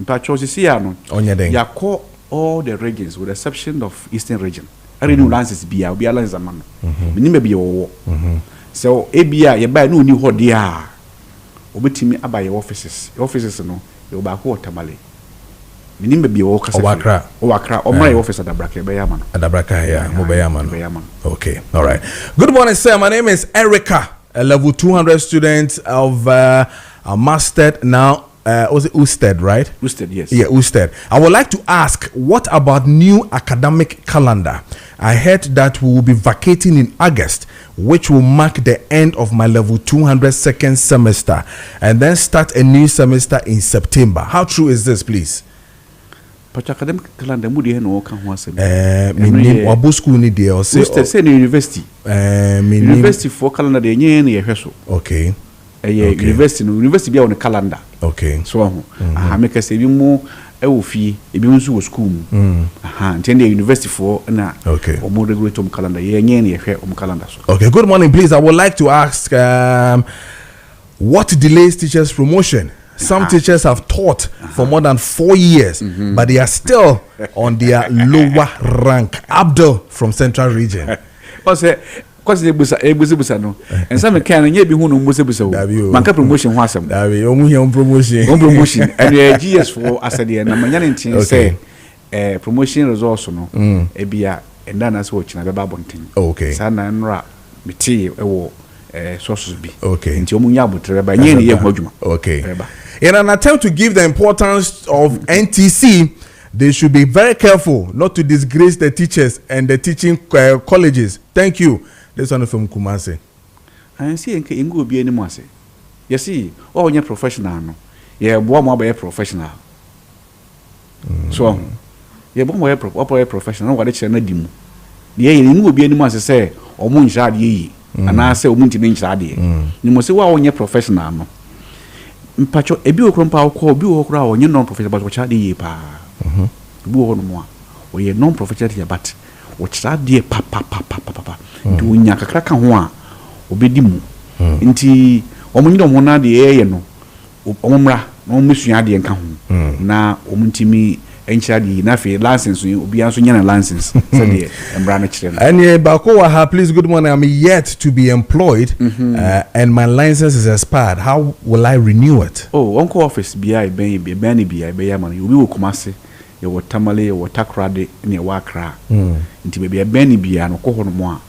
patro see ya no onya den ya call all the regions with the exception of Eastern region renew license bia obi license amano me ni be wo so ebia ye ba na oni ho de a obetimi abaye offices no e oba ko tamale minimbe bi wo kasa Wakra o my office at Dabraka be yama Dabraka ya mo be yama okay all right good morning sir my name is Erica a level 200 student of a mastered now was it Usted, right? Usted, yes. Yeah, Usted. I would like to ask, what about new academic calendar? I heard that we will be vacating in August, which will mark the end of my level 200 second semester, and then start a new semester in September. How true is this, please? But academic calendar, mudi no kan ho asem. Wabo school ni dey or say Usted say university. University for calendar dey nye na ye hweso. Okay. University be on the calendar. Okay. So make say bi mu e wo fi e bi nso wo school mu. Then the university for na o mo regulate on calendar ye nye na ye hwe on calendar so. Okay, good morning please. I would like to ask what delays teachers promotion? Some teachers have taught for more than 4 years, but they are still on their lower rank. Abdul from Central Region. Because they busa no and some can nye bi hu no busa manka promotion ho asem promotion and the GS for asade na manya ntin say promotion results no e bia and then as watch na be babontin okay sana nra meti sources bi. Okay. Nti omu nya abotre ba nye ne ye ho adwuma. Okay. In an attempt to give the importance of NTC, they should be very careful not to disgrace the teachers and the teaching colleges. Thank you. This one is from Kumasi. I see enke ingu obi animu ase. You see, all your professional no. Yeah, boy mo be professional. So, yeah, boy mo be professional. What they na di mu. Yeah, ingu obi animu ase say omo nja de yi. Ana say omo ntimi nja de. Ni mo say wa onye professional no. Mpacho ebi okro mpa akọ obi okro a onye non professional but cha de yi pa. Ebi wo no mo a. Oye non professional but wo cha de pa. Nti wonya kakra ka ho a obedi mu. Nti omunyi mo na de ye no omumra no mesua de nka ho na omuntimi enchira de na fe license obi anso nya na license so de embra na kire no and Bako ha, please, good morning. I'm yet to be employed and my license is expired. How will I renew it? Oh, onko office bia be ya man obi wo Kumase ye wo Tamale ye wo Takrade ne wa Accra nti be ben bia no ko ho no mo a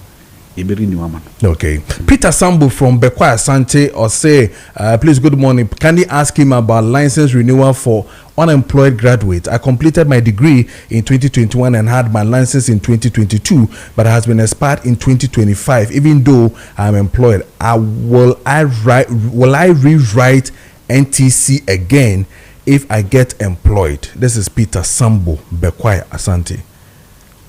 Okay. Peter Sambu from Bekwa Asante or say, please, good morning. Can you ask him about license renewal for unemployed graduates? I completed my degree in 2021 and had my license in 2022, but it has been expired in 2025. Even though I'm employed, will I rewrite NTC again if I get employed? This is Peter Sambu, Bekwa Asante.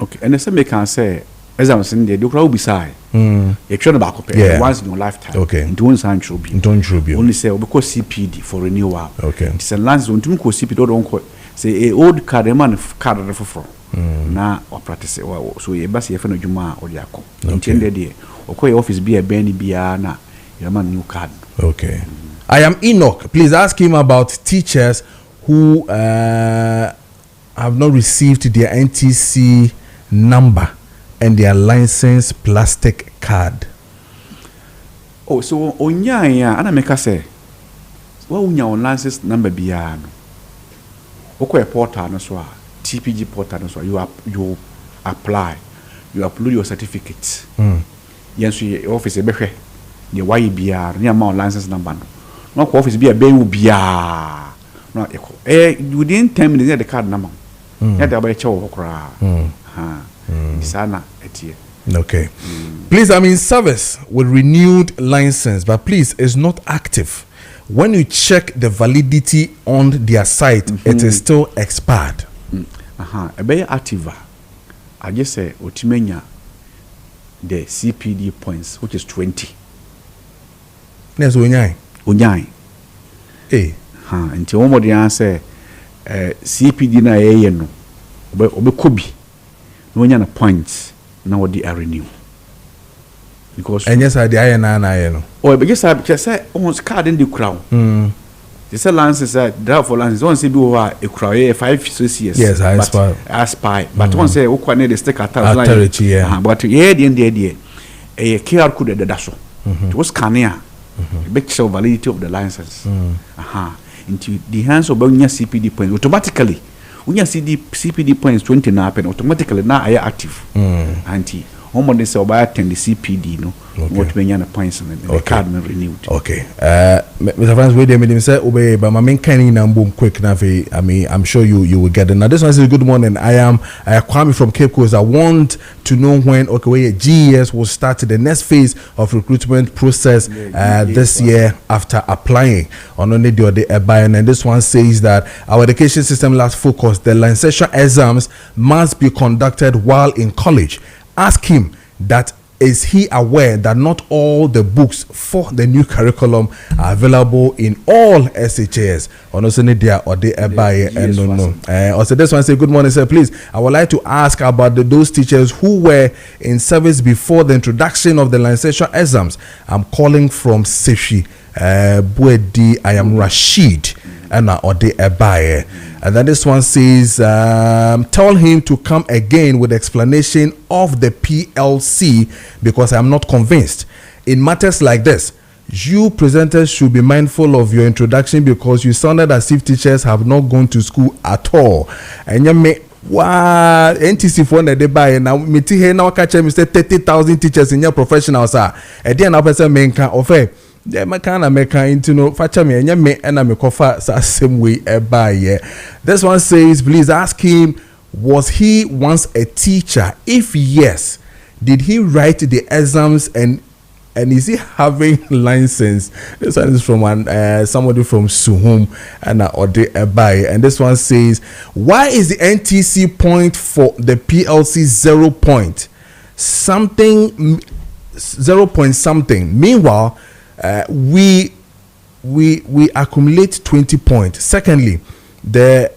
Okay, and the same can say. As I'm saying, the crowd beside. You try to back up once in your lifetime. Okay. Don't sign tribute. Don't tribute. Only say because CPD for renewal. Okay. It's a lance on to CPD. Don't say a old card man card for. Na or practice so you best you find a juma or yako. Intended there. Okay, office be a Benny Biana. Your man new card. Okay. I am Enoch. Please ask him about teachers who have not received their NTC number and their license plastic card. Oh, so onya ya ana meka say wa unya on license number bia no okọ portal no so a TPG portal no so you apply, you upload your certificate. Yenso your office ebehwe ne why bia ne ma on license number no ko office bia be wu bia no within 10 minutes the card number ya da ba che wo kra Okay. Please, I'm in service with renewed license, but please, it's not active. When you check the validity on their site, it is still expired. A very active. I just say Otimenya the CPD points, which is 20. Yes, Unyai. Hey. Until one more the answer CPD na no. Obe kobi. No nyana points na wodi renew because and yes I the INA no oh be just say almost card in the crown they say license drive for license one say be over a crown 5 years yes I spy but one say o kwa the sticker authority yeah but yeah the a QR code the daso it was scanner be show validity of the license into the hands of CPD point automatically. When you see the CPD points 20 na happen automatically now I active. Anti home they say about 10 the CPD no what when you points and the card me renewed. Okay. Mr. Francis wait there me say obey but my main kind in boom quick na I mean I'm sure you will get it. Now this one says good morning. I am Kwame from Cape Coast. I want to know when GES will start the next phase of recruitment process this year after applying on only the buy-in. And this one says that our education system last focus the licensure exams must be conducted while in college. Ask him that is he aware that not all the books for the new curriculum are available in all SHAs or also there or they buy and no. Also this one say good morning sir, please I would like to ask about those teachers who were in service before the introduction of the licensure exams. I'm calling from Seshi Buedi. I am Rashid and or they buy. And then this one says, tell him to come again with explanation of the PLC because I'm not convinced. In matters like this, you presenters should be mindful of your introduction because you sounded as if teachers have not gone to school at all. And you may Wow, NTC for the buy now. Me ti here now catch me say 30,000 teachers in your professionals are. And then I person menka offer. The mekana meka into no facha me enya me and me kofa same way buy. This one says, please ask him, was he once a teacher? If yes, did he write the exams and is he having license? This one is from somebody from Suhum and Ode Ebai. And this one says, why is the NTC point for the PLC 0 point something 0 point something? Meanwhile, we accumulate 20 points. Secondly, they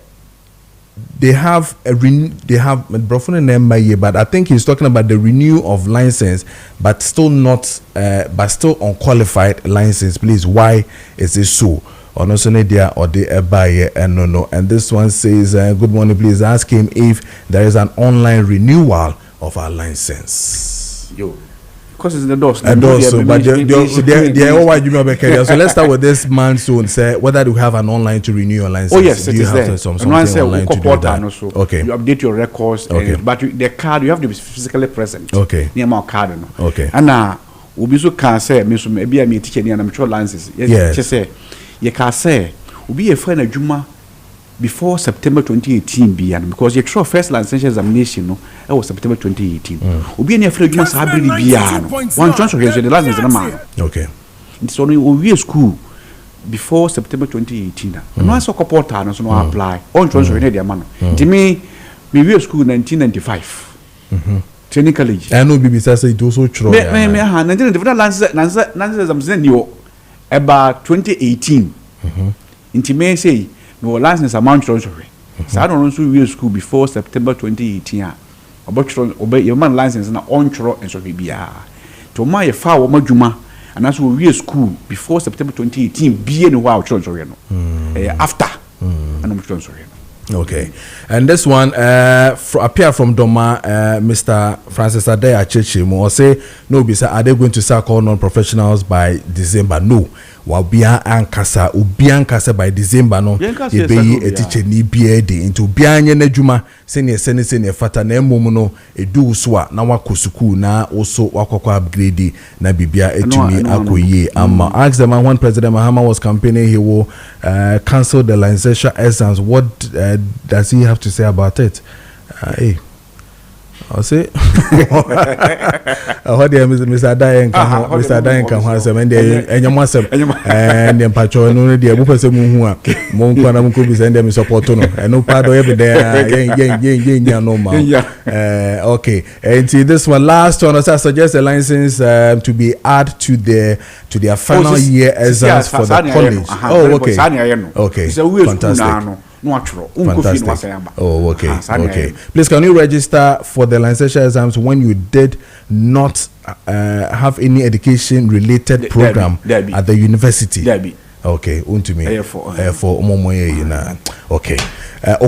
have but I think he's talking about the renew of license, but still not still unqualified license. Please, why is this so? Or they buy and no. And this one says, good morning, please ask him if there is an online renewal of our license. Because it's the doors. But so let's start with this man soon. Say whether you have an online to renew your license. Oh yes, do it you is have there. something online to do that? Okay. You update your records. Okay. But the card you have to be physically present. Okay. Near my card. No. Okay. And now we so can say maybe I'm a teacher and I'm sure licenses. Yes. Just say you can say we be a friend of Juma before September 2018 because your true first license examination no it was September 2018. We be a friend of Juma Sabri Biano. One chance of the license na man. Okay. It's only we school before September 2018. No I saw portal no so apply. On chance of the man. To me we school 1995. Training college. I know BBC say it also true. Me 1995 license examination you about 2018. Into me say no license amount transfer. So I don't know so we school before September 2018. About obey your man license na on tro and so bia. To my fa wo madwuma and as we school before September 2018 be any wow transfer no. After and I'm transfer no. Okay, and this one appear from Doma, Mr. Francis Adaya Chechim, or say no, are they going to start all non-professionals by December? No, Wabia Ankasa, Ubiankasa by December. No, you be a teacher ni BAD into Bianya Nejuma, senior fata nemono, a do swa, na wakusuku na also wakoko upgrade na bibia etumi akoye. Ask the man when President Mahama was campaigning, he will cancel the licensure exams. What does he have to say about it? Hey, I'll say. What do you Mr. Dayan can have and your master and the patrol no the Bupasa Muhua, Monkana Mukubi send them support and no part of every day. No, okay, and see this one last one. I suggest a license to be added to their final year exams for the college. Oh, okay, fantastic. Fantastic. Oh, okay. Okay. Please, can you register for the licensure exams when you did not have any education-related program at the university? Okay. Okay.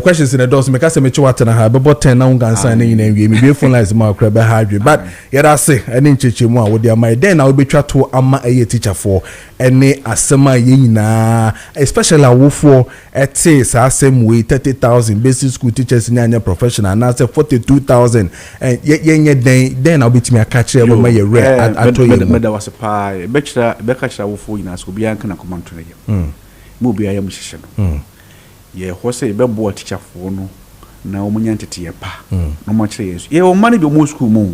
Questions in the doors. Make us a mature water and have about 10 now. Gansan in we phone lines more crab hybrid. But yet I say an inch more with their my then I'll be try to a teacher for any asema yina, especially a wolf for at say same way 30,000 basic school teachers in your professional and I say 42,000 and yet then I'll be to me a catcher with my rare. I told you there was a pie, Becca wolf in us will be uncle command to you. Movie I am musician. Ye hose be bo teacher for no na omunyantete ye pa no mo kire yesu ye o mani be mo school mo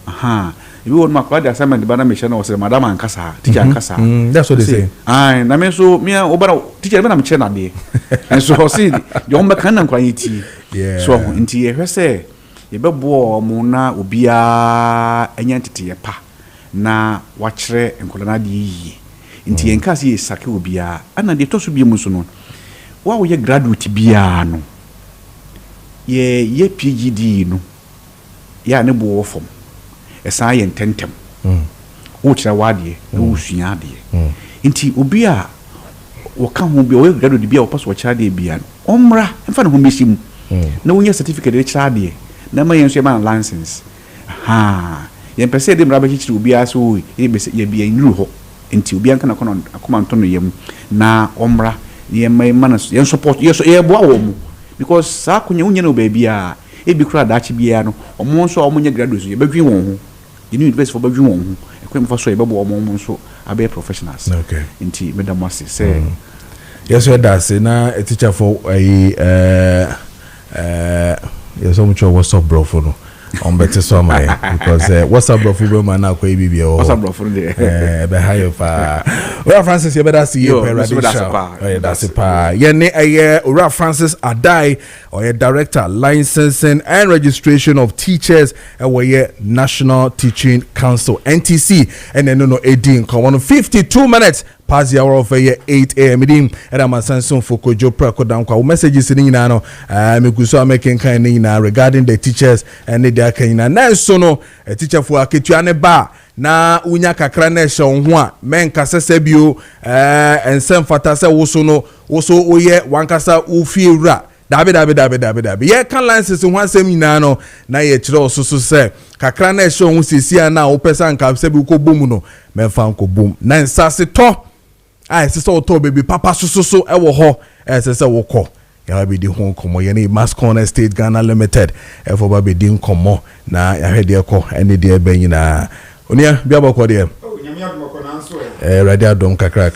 aha e be won ma kwa the assignment ba na me share na o say madam ankasa teacher ankasa that's what they say ai na me so me o bara teacher be na me share na de and so see you on be kan na kwa yiti so nti ye hwese ye be bo mo na obia anyantete ye pa na wa kire enkola na de yi nti ye nkase ye sake obia ana de to so bi mu so no wa we graduate bia no ye PhD no ya ne bo form esa ye ntentem wo kira wade wo sua ade nti obi a wo ka ho bia we graduate bia wo pass wo kira de bia no omra emfa ne ho mesim na wo nya certificate de kira de na ma yenso ye man license ye pese de mra ba kira obi a so ye be ye bia nru ho nti obi an kana akoma ntono yem na omra ye may manas ye support ye so ye boa wo mu because saa konya unya no baby a e bi kura dachi bia no omo nso omo graduates ye badwi won ho the university for badwi won ho e kwem fa so e bebo omo nso abe professionals okay nti madam wasi say yes we da say na a teacher for yes omo cho what's up bro for no on better so my because what's up bro for man na kwa bibi o what's up bro for there be high pa Ora Francis you better see you that's pa ye ne Ora Francis Adai or director licensing and registration of teachers and National Teaching Council NTC and then no 18 come 52 minutes past the hour of 8 a.m. and I'm a Samsung for Kojo Preko Dankwah messages in no me kuso making kind regarding the teachers and the kind na so no a teacher for aketuane ba na unya kakra na ehye ho a men kasa sebio ensem fata se woso no woso oye wankasa ufiewura dabe ye kan license ho asem nyina no na ye kire ososo se kakra na ehye ho sisia na opesa nka sebi ko bom no menfa nko bom na nsase to ai se so to baby papa so ewo ho se wokọ ya be di ho komo ye na Mascon Estate Ghana Limited for ba be di nkomo na ya hwede ko ene de be nyina onia bia bako de nyame admoko na anso radio adom kakra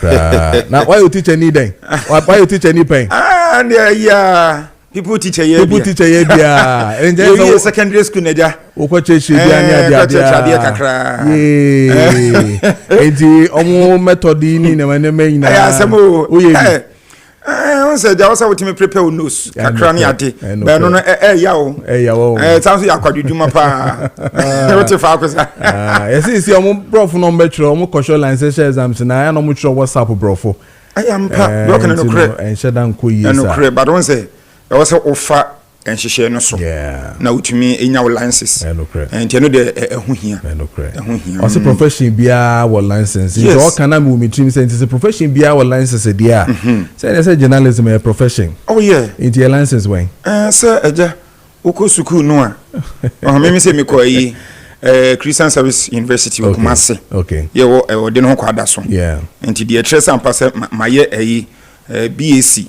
na why you teacher need then why you teacher need pen yeah people teacher ye bia enje secondary school neja okwa chechi bia ni adia kakra enti omo method ni na me nyina ya asemo oye on say there was what me prepare nose kakra ni ade be no yawo sounds ya kwaduduma pa what if akosa yes see omo prof no metro omo kosho license exams na ya no mo tro WhatsApp brofo I am pa block no cre en shedan ko yi sa no cre but on say there was offer en hihye no so na utumi enya license and you know the ehu hia o se profession bia wo license so all kana me me trim say it's a profession bia wo license dia say journalism a profession oh yeah into your license when sir eja uko school no a o me say me ko yi Christian Service University of Kumasi okay ye wo de no kwada so into the trace and pass maye BAC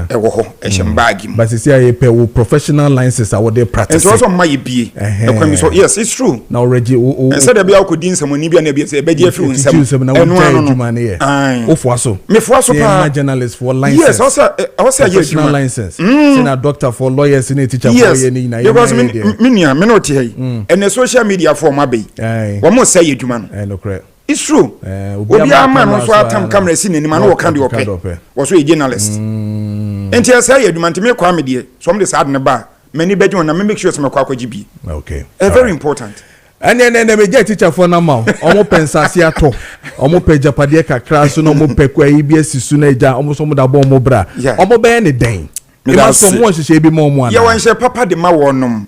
ewo ho ehembagi but see I pay professional licenses I would practice and also my BA so yes it's true now already and said be akodi nsamo ni bia na bia say be dia free nsamo no ofo so me fo so pa journalist for license yes also professional license say a doctor for lawyers in a teacher for ye ni na because me no te hey and the social media for my be wo mo say adwuma no it's true obi ama no so atam camera si nani ma no kan de ope wo so a journalist enti ya say adwuma ntime kwa me de so me de sad ne ba many bedwe na me make sure say me kwa gibi okay very important and then me get teacher for na ma omo pensase ato omo pe japade kakra so no omo pe kwa ibi asisu na eja omo so mo da bo omo bra omo be ne den me ma so mo hihye bi mo mo ana ya wan hye papa de ma wonom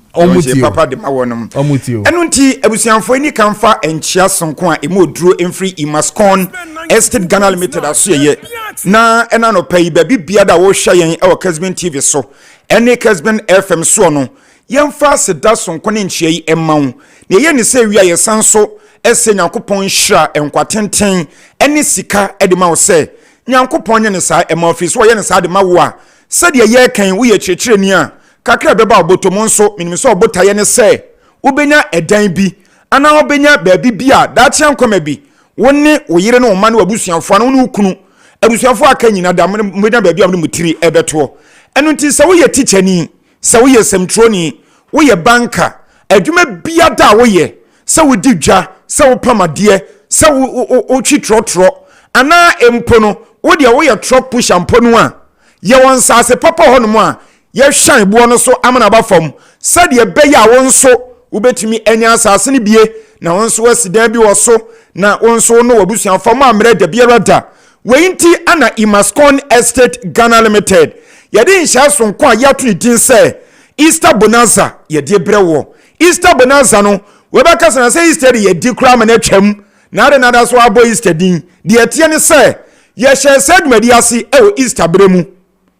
papa de ma wonom omutio enu nti abusianfo ni kan fa enchia sonko a emoduro emfri Mascon Estate Ghana Limited aso ye na ena no pay ba bibia da wo hwa yen e wo Kessben TV so ene Kessben FM so no yemfa seda sonko ne nchia yi emawo ne ye ne se wia ye sanso ese Nyankopon hira enkwatenten ene sika e de ma wo se Nyankopon ne sa ema office wo ye ne sa de ma wo a said ye kan wo ye chirechire ni a kakra beba obotomo nso minimso obotaye ne se ubenya edan bi ana obenya baabi bia da tia nkoma bi woni wo yire ne wo ma ne wabusuanfo na woni ukunu abusuanfo aka nyina da mbenya baabi a mutiri ebeto enu nti se wo ye teacher ni se wo ye semtroni wo ye banker adwuma bia da wo ye se wo didwa se wo pamade se wo twitrotro ana empono wo de wo ye truck push ampono a ye won sase papa hono a ye hwan buo no so amana ba fam said ye be ya won so ubetumi enya asase ne bie na won so asidan bi wo so na won so no wabusuan fam amre da biara da weinti ana Mascon Estate Ghana Limited ye de nhya so nko a ya to din se Easter bonanza ye de brewo Easter bonanza no we ba kasa na say Easter ye di kra ma na twam na de nada so abo Easter din de atie ne se ye hye said madi ase e o Easter bremu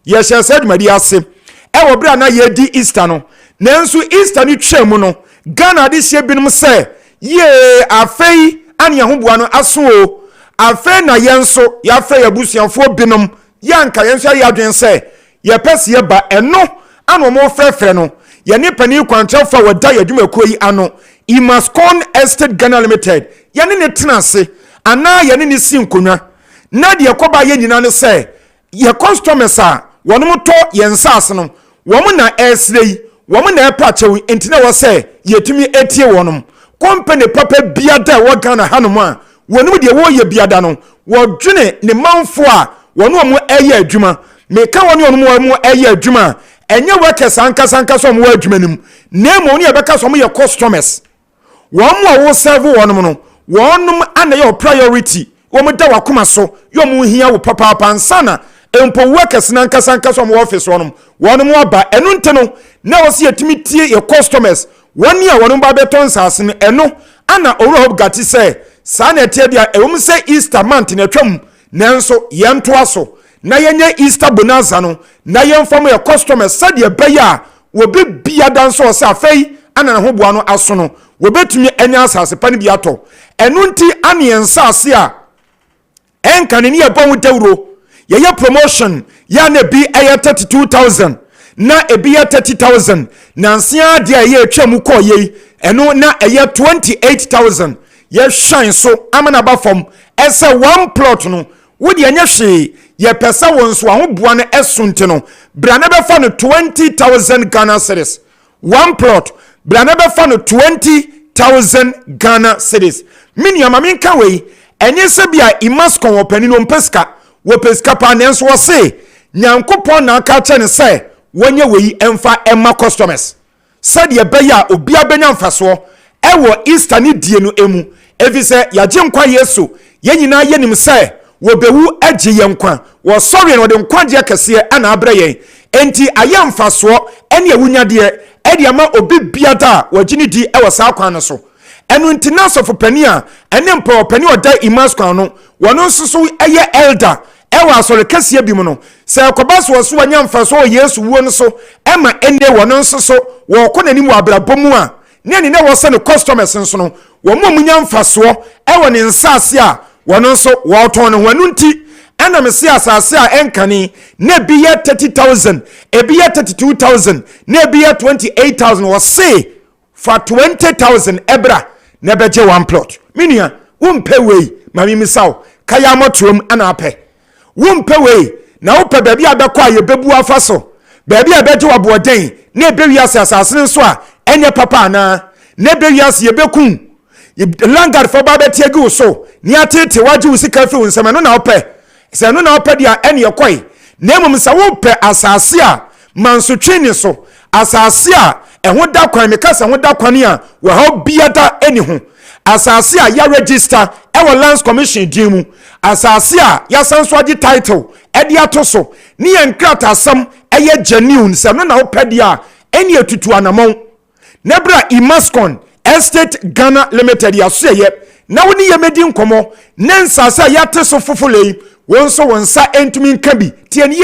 ye hye said madi ase e wo bra na ye di Easter no nanso Easter ni twam no Ghana de hye binum se ye afei ane ahoboa no aso o afei na yenso ya afei abusuanfo binum yanka yenso ya adwen se ye pese ye ba eno ano mo frɛfrɛ no ye ne pani kwantrɛfa wada yadwumakuo yi ano Imascon Estate Ghana Limited ye ne tenase ana ye ne si nkonwa na de yakoba ye nyina no sɛ ye customers a wonom to ye nsase no womo na esrei womo na epachew entina wo sɛ yetumi etie wonom company papa biada wo Ghana hanom a wonom de wo ye biada no wo dwene ne manfo a wonom mo eye adwuma meka wonom mo eye adwuma enye workers anka so mo adwuma nim na mo ne yebeka so mo ye customers wonom wo serve wonom no wonom ana ye priority womo da wakoma so yo mo hia wo papa pansana empo workers nanka so mo office wonom aba enu nteno na wo se yetimi tie ye customers woni a wonom ba beton sase no eno ana owro gati say sa na tie dia ewum say Easter month na twam nanso yento aso na yenye Easter bonanza no na yemfam ye customers sade beya wo be bia dan so se afei ana na hoboa no aso no wo betumi enya asase pani bi ato enu nti ane ensase a enkane ne yebon dawro ye promotion ya na bi 32,000 na ebi 30,000 na nsia dia ye atwam ko ye eno na 28,000 ye shine so amana ba fom ese one plot no wo de anya hwe ye pesa won so ahoboa no esunte no bra na be fa no 20,000 Ghana cedis one plot bra na be fa no 20,000 Ghana cedis mini amamin ka we enye se bia Imascon wo pani no mpeska wo peska pa nenso wo se nyankopon na aka che ne se wonye weyi emfa emma customers said ye beya obia benya mfaso ewo Easter ni die no emu efi se yaje nkwa Yesu ye nyina yenim se wo bewu age ye nkwa wo sorry no de nkwa je kese ana abre ye enti aye mfaso ene ewunyade e de ama obi biada wagini di ewo sa kwan no so enu ntina so fopania ene mpa opani oda Imascon no wono nsoso eye elder ewa asore kase bi mu no se akobas wo so anya mfaso Yesu wo no so ema ene wono nsoso wo konani mu abrabomu a ne ne wo se no customers nso no wo mu nya mfaso ewo ne nsase a wono nso wo ton no hwanu nti ana me se asase a enkani ne bi ye 30,000 ebi ye 32,000 ne bi ye 28,000 wo se for 20,000 ebra ne beje one plot minia wumpe wei mami misaw kaya motrom ana ape wumpe wei na wope baabi abekọ aye bebu afa so baabi abeje waboden na ebewi asase nso a enye papa na na ebewi ase yebekun langard for baba tiegu so ni atete waje usika fi unsema no na wope se no na wope dia ene yekoi na emum sa wope asase a mansotwini so asase a eho da kwan mekasa ho da kwan a wo ha biada eni ho asase a ya register ewo lands commission dimu asase a ya sanso agi title edi atoso ni enkrata asam eye genuine se no na opedi a eni etutu anamon nebra Imascon Estate Ghana Limited ya so ye na woni ye medi nkomo nensase a ya teso fofole wonso wonsa entumi nkabi tie ni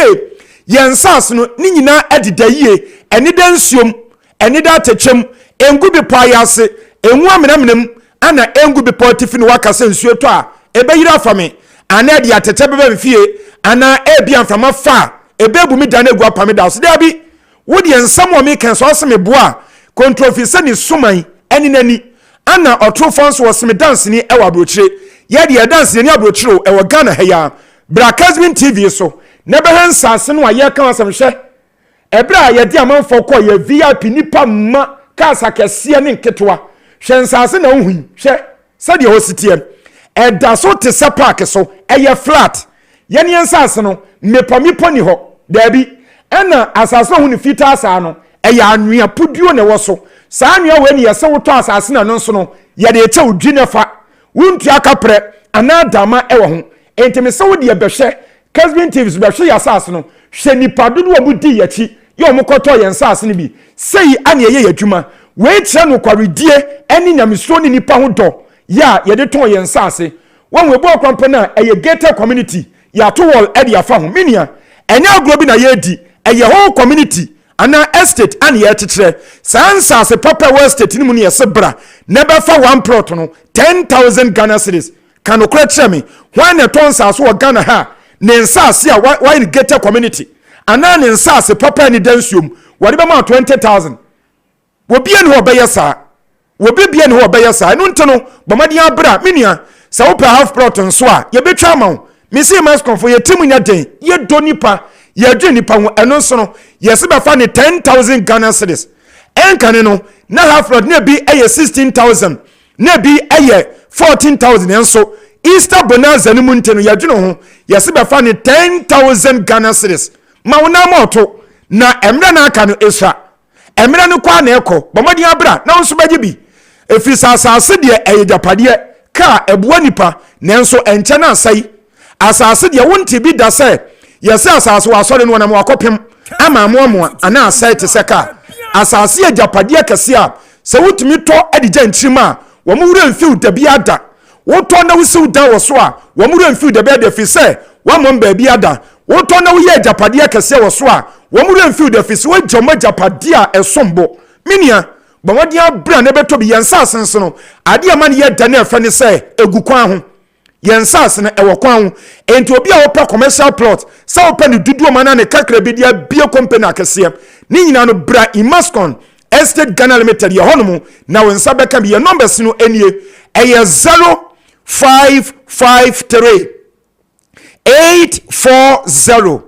ye nsase no ni nyina edida yie eni dansuom eni da techem engu bi pa yase enwu amenamenem ana engu bi pa tifi no wakase nsuo to a ebeyira fami ana de atete bebe mfie ana ebi amfama fa ebebu mi dana egu apame da so da bi wodi ensam o mi kan so aseme boa kontrofise ni suman eni nani ana otrofons wo seme dance ni ewa brochire ye de dance ni abrochire ewa Ghana heya bra Kessben TV so ne be hansase no aye kan asem hwe ebra ye de amanfo ko ye VIP nipa ma kasa kese ne nketwa hwe nsase na ohu hwe sade hositie eda so te se park so eye flat ye ne nsase no mepomipo ni ho dabi ena asase hu ni fita asa no eye anwea puduo ne wo so sa anwea we ne yese woto asase na no so no ye de eche odwine fa wuntu akapre ana dama ewo ho entime se wo de behwe Kessben TV behwe ya asase no hwe nipa dodo obudi yachi ye omokoto ye nsase ne bi sei ane ye yadwuma we kire no kwaredie eni nyamso ni nipa ho do ya ye de ton ye nsase won we bo kwampe na eye gated community ya to wall e de afa ho minia enya agro bi na ye di eye whole community ana estate ane ye tikire sansase papa west estate ni mu ne ye sebra ne be fa one plot no 10,000 Ghana cedis kan okra kire me hwan ne ton sase wo Ghana ha ne nsase a why gated community ana ne nsase papa ni dansuom wɔde bɛma 20,000 obi ene ho ɔbɛyɛ saa obi bia ne ho ɔbɛyɛ saa ɛno nti no bɔmmɔden abra menua sɛ wopɛ half plot nso a yɛbɛtwa ama wo mesi mascomfo yɛtim nya den yɛdɔ nipa yɛdwe nipa ho ɛno nso no yɛse bɛfa ne 10,000 Ghana cedis ɛnkane no na half plot na bi ɛyɛ 16,000 na bi ɛyɛ 14,000 nso Easter bonanza no mu nti no yɛdwe no ho yɛse bɛfa ne 10,000 Ghana cedis ma wo na ma ɔto na emre na aka no esra emre no kwa na ekɔ bɔmɔden abra na nso bɛgye bi efiri asase de ɛyɛ japade ka ɛboa nipa nanso ɛnkyɛ na asai asase de wonte bi da sɛ yɛsɛ asase wa asɔre no na ma wakɔpem ama amoamoa ana asai te sɛ ka asase yɛ japade kɛse a sɛ wotumi tɔ adigya nkyim a wɔn wura mfiw da bi ada wotɔ na wusiw da wɔ so a wɔn wura mfiw da bi ada fi sɛ wɔn mom ba bi ada wotɔ na woyɛ japade kɛse wɔ so a wɔn wura mfiw da fi sɛ wɔgya wɔn japade a ɛsombo minia bɔmɔden abra na bɛtɔ bi yɛn sase nso no adeɛ ma no yɛ da na ɛfɛ ne sɛ egu kwan ho yɛn sase no ɛwɔ kwan ho enti obi a wɔpɛ commercial plot sɛ wɔpɛ ne dudu ɔma na ne kakra bi de abie company akɛseɛ ne nyinaa no bra Imascon Estate Ghana Limited yɛ hɔnom na wɔn nsa bɛka bi yɛ numbers no anie ɛyɛ 0553 840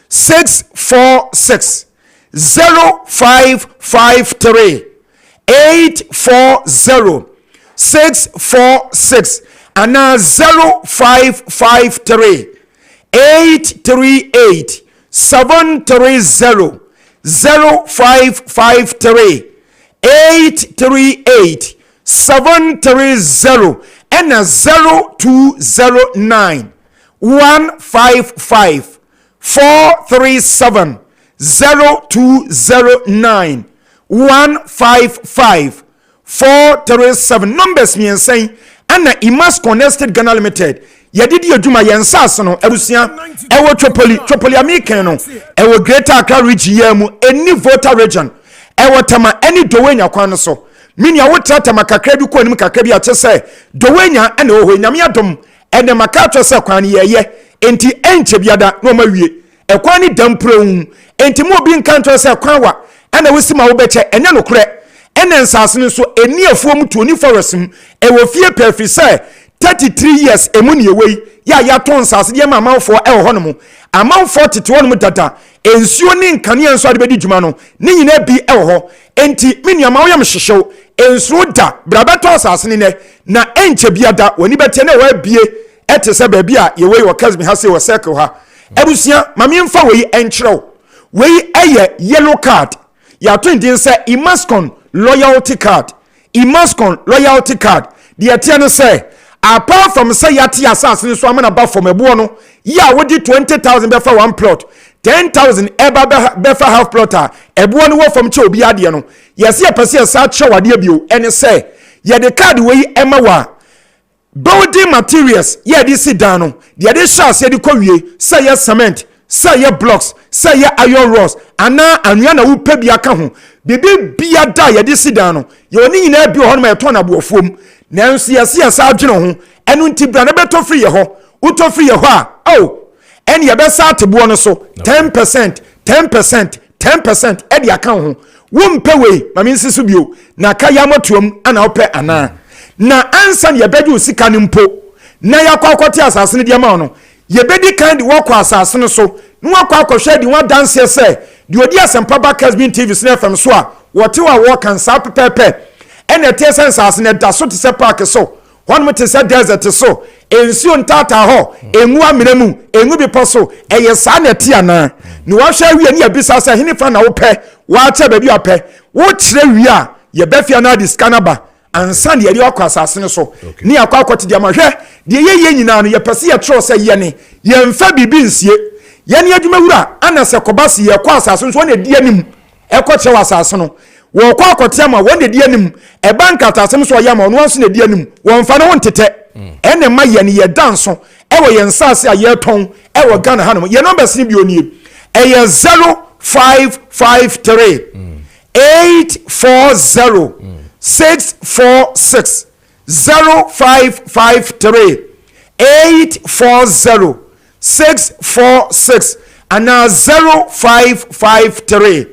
646 0553 840 646 and 0553 838 730 0553 838 730 and 0209 155 437 0209 155 437 numbers me saying ana Imascon Estate Ghana Limited yɛdidi adwuma yɛn sase no abusua ɛwɔ Tripoli American no ɛwɔ Greater Accra region yɛ mu any voter region ɛwɔ Tama any Dowenya kwan no so minia wotra Tama kakra bi kɔ nim kakra bi akyɛ sɛ Dowenya ɛna ɛwɔ nyame adom ɛna maka atwɛ sɛ kwan yɛyɛ enti ɛnkyɛ biada na ɔma wie ɛkwan ni dampron enti mo bi nka ntwɛ sɛ kwan wa ɛna wosi ma wo bɛkyɛ ɛnya no korɛ ɛna nsase no so eni afuo mu tuoni forest mu ɛwɔ fie perfect sɛ 33 years emu ne ewe ya ton nsase de ma amanfo ɛwɔ hɔ no mu amanfo tete hɔ no mu dada ensuo ne nkane nso ade bedi dwuma no ne nyina bi ɛwɔ hɔ enti me nuama wo yam hyehyew ensuo da brabeto asase ne na enche bia da woni bete na wa bie ɛte sɛ ba bia ye wei wɔ Kessben ha sɛ wɔ circle ha abusia mame mfa wei enkyerɛw wei ɛyɛ yellow card ya to ndin sɛ Imascon loyalty card Imascon loyalty card de ɛte no sɛ apart from say yati assassin so amana ba from ebo no ya wodi 20,000 befa one plot 10,000 eba befa half plot a ebo no wo from che obi ade no yes ye pese sa che wade bio ene say ye the card we ema wa building materials ye di sit down no ye di shas ye di kowie say ye cement say ye blocks say ye iron rods ana anua na wo pa bia ka ho bibi bia da ye di sit down no ye oni nyina bi ho no ma ye ton abofuom nanso yɛse sa adwene ho ɛno nti bra na bɛtɔ free yɛ hɔ wotɔ free yɛ hɔ a ɛne yɛbɛsa ateboɔ no so 10% ɛde aka ho wompɛ wei ma mensi so bio na ka yɛ amatuam ana wopɛ anaa na ansa ne yɛbɛgye wo sika no mpo na yɛakɔ akɔte asase no deɛ ma wo no yɛbɛdi kan de wɔkɔ asase no so na wɔakɔ akɔhwɛ de wɔadanseɛ sɛ deɛ ɔdi asɛmpa ba Kessben TV Sna FM so a wɔte wɔ a wɔka nsaa pɛpɛpɛ ɛna ɛte sɛ nsase ne da so te sɛ park so hɔnom te sɛ desert so ensuo ntata hɔ engu amena mu engu bi pɔ so ɛyɛ saa na ɛte anaa ne wɔhwɛ awie ne yɛbisa sɛ hene fa na wopɛ wɔakyɛ baabi apɛ wokyerɛ wie a yɛbɛfia no ade sika no ba ansa ne yɛde akɔ asase no so ne akɔ akɔte deɛ mahwɛ deɛ yɛyɛ nyinaa no yɛpɛ sɛ yɛtrɛ sɛ yɛne yɛmfa biribi nsie yɛne adwuma wura ana sɛ kɔba se yɛkɔ asase no so wɔne di anim ɛkɔ kyerɛ wɔ asase no wɔkɔ akɔte ma wɔn de di anim ɛba nkatasɛm so ɔyɛ ma ɔno nso na di anim wɔn fa no ntetɛ ɛne ma yɛ ne yɛ danso ɛwɔ yɛn nsase a yɛtɔn ɛwɔ Ghana ha no yɛn numbers ni bi onie ɛyɛ 0553 840 646 0553 840 646 and now 0553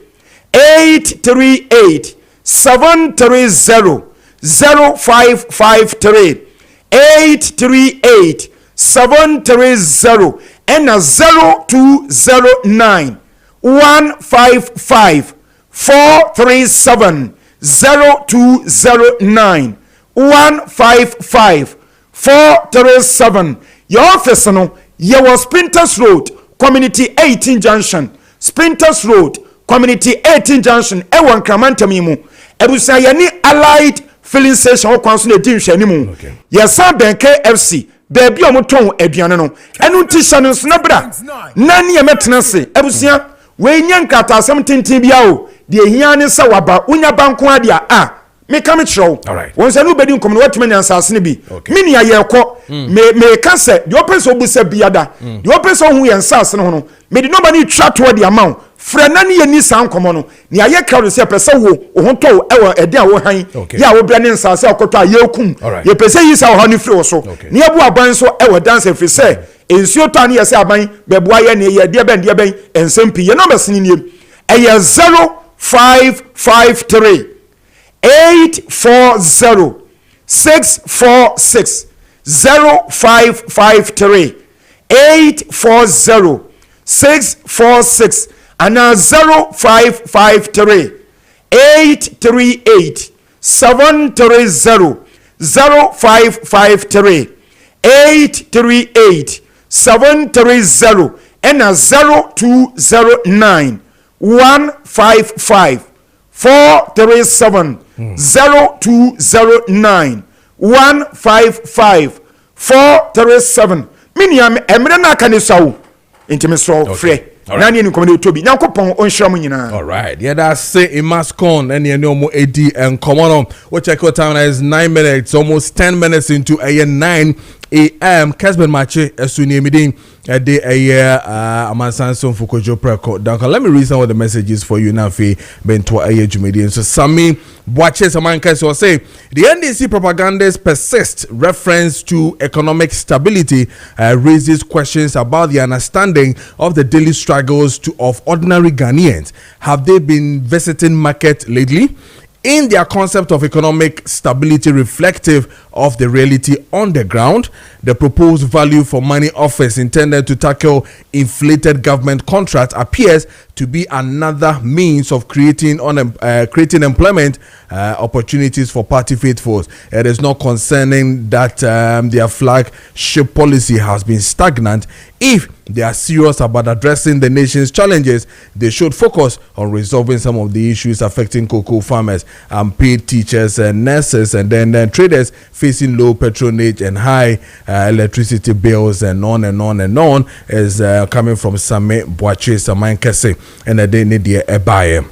838 730 0553 838 730 and 0209 155 437 0209 155 437. Your office no your Sprinters Road Community 18 Junction, Sprinters Road Community 18 Junction ewan Kramantamimu ebusa yani Allied filling station okwanso na di nhwani mu yesa ben KFC baby omoton aduane no enu tisha no so na bra nani e metena se ebusa we nyankata asem tintin bia o de hia ne se waba unya banko ade a me come show won se no bedi nkom no watime nyansase ne bi mini aye ko me ka se de opeso busa biada de opeso hu yansase ne ho no me di no ba ni twa to de amount frena ne yeni san komo no ne aye crowd se pese wo ho to ewo ede a wo han ya wo bra ne nsase akoto aye kum ye pese yi sa ho ne firi wo so ne abu aban so ewo dance firi se ensuo to ne ye se aban bebo aye ne ye de ben ensempi ye no besini nie eye 0553 840 646 0553 840 646 and 0553 838 730 0553 838 730 and 0209 155 437 0209 155 437. Miniam emre na kanesawo intime so free nani ni komede tobi nyankopon onhyiram nyina. All right, yeah, that's say Imascon and you know AD and Komono. What check out time is 9 minutes, almost 10 minutes into a 9 a.m. Kessben Maakye esuni emidin de amansanso for Kojo Preko Dankwah. Let me read some of the messages for you now. Fe bento aye jumedi. So Sami Bwache Samanka so say the NDC propagandists persist. Reference to economic stability raises questions about the understanding of the daily struggles of ordinary Ghanaians. Have they been visiting market lately? In their concept of economic stability reflective of the reality on the ground, the proposed value for money offers intended to tackle inflated government contracts appears to be another means of creating employment opportunities for party faithfuls. It is not concerning that their flagship policy has been stagnant. If they are serious about addressing the nation's challenges, they should focus on resolving some of the issues affecting cocoa farmers and paid teachers and nurses, and then traders facing low patronage and high electricity bills, and on and on and on, is coming from Sami Bwache Samankese, and they need a buyer.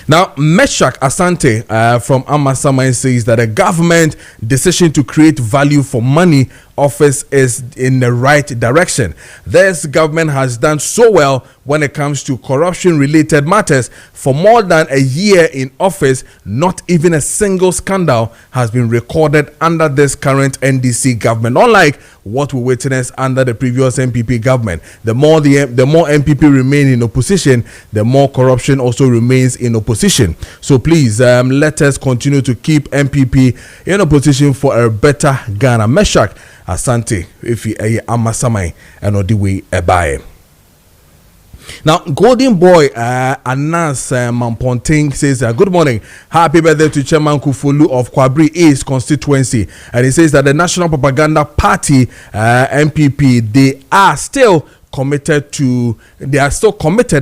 Now, Meshach Asante from Amasaman says that a government decision to create value for money office is in the right direction. This government has done so well when it comes to corruption-related matters. For more than a year in office, not even a single scandal has been recorded under this current NDC government, unlike what we witnessed under the previous MPP government. The more MPP remain in opposition, the more corruption also remains in opposition. So please, let us continue to keep MPP in opposition for a better Ghana. Meshach Asante, if you amasamai and not the way a buy. Now, Golden Boy Anas Mamponting says, good morning. Happy birthday to Chairman Kufulu of Kwabri East constituency. And he says that the National Propaganda Party, MPP, they are still committed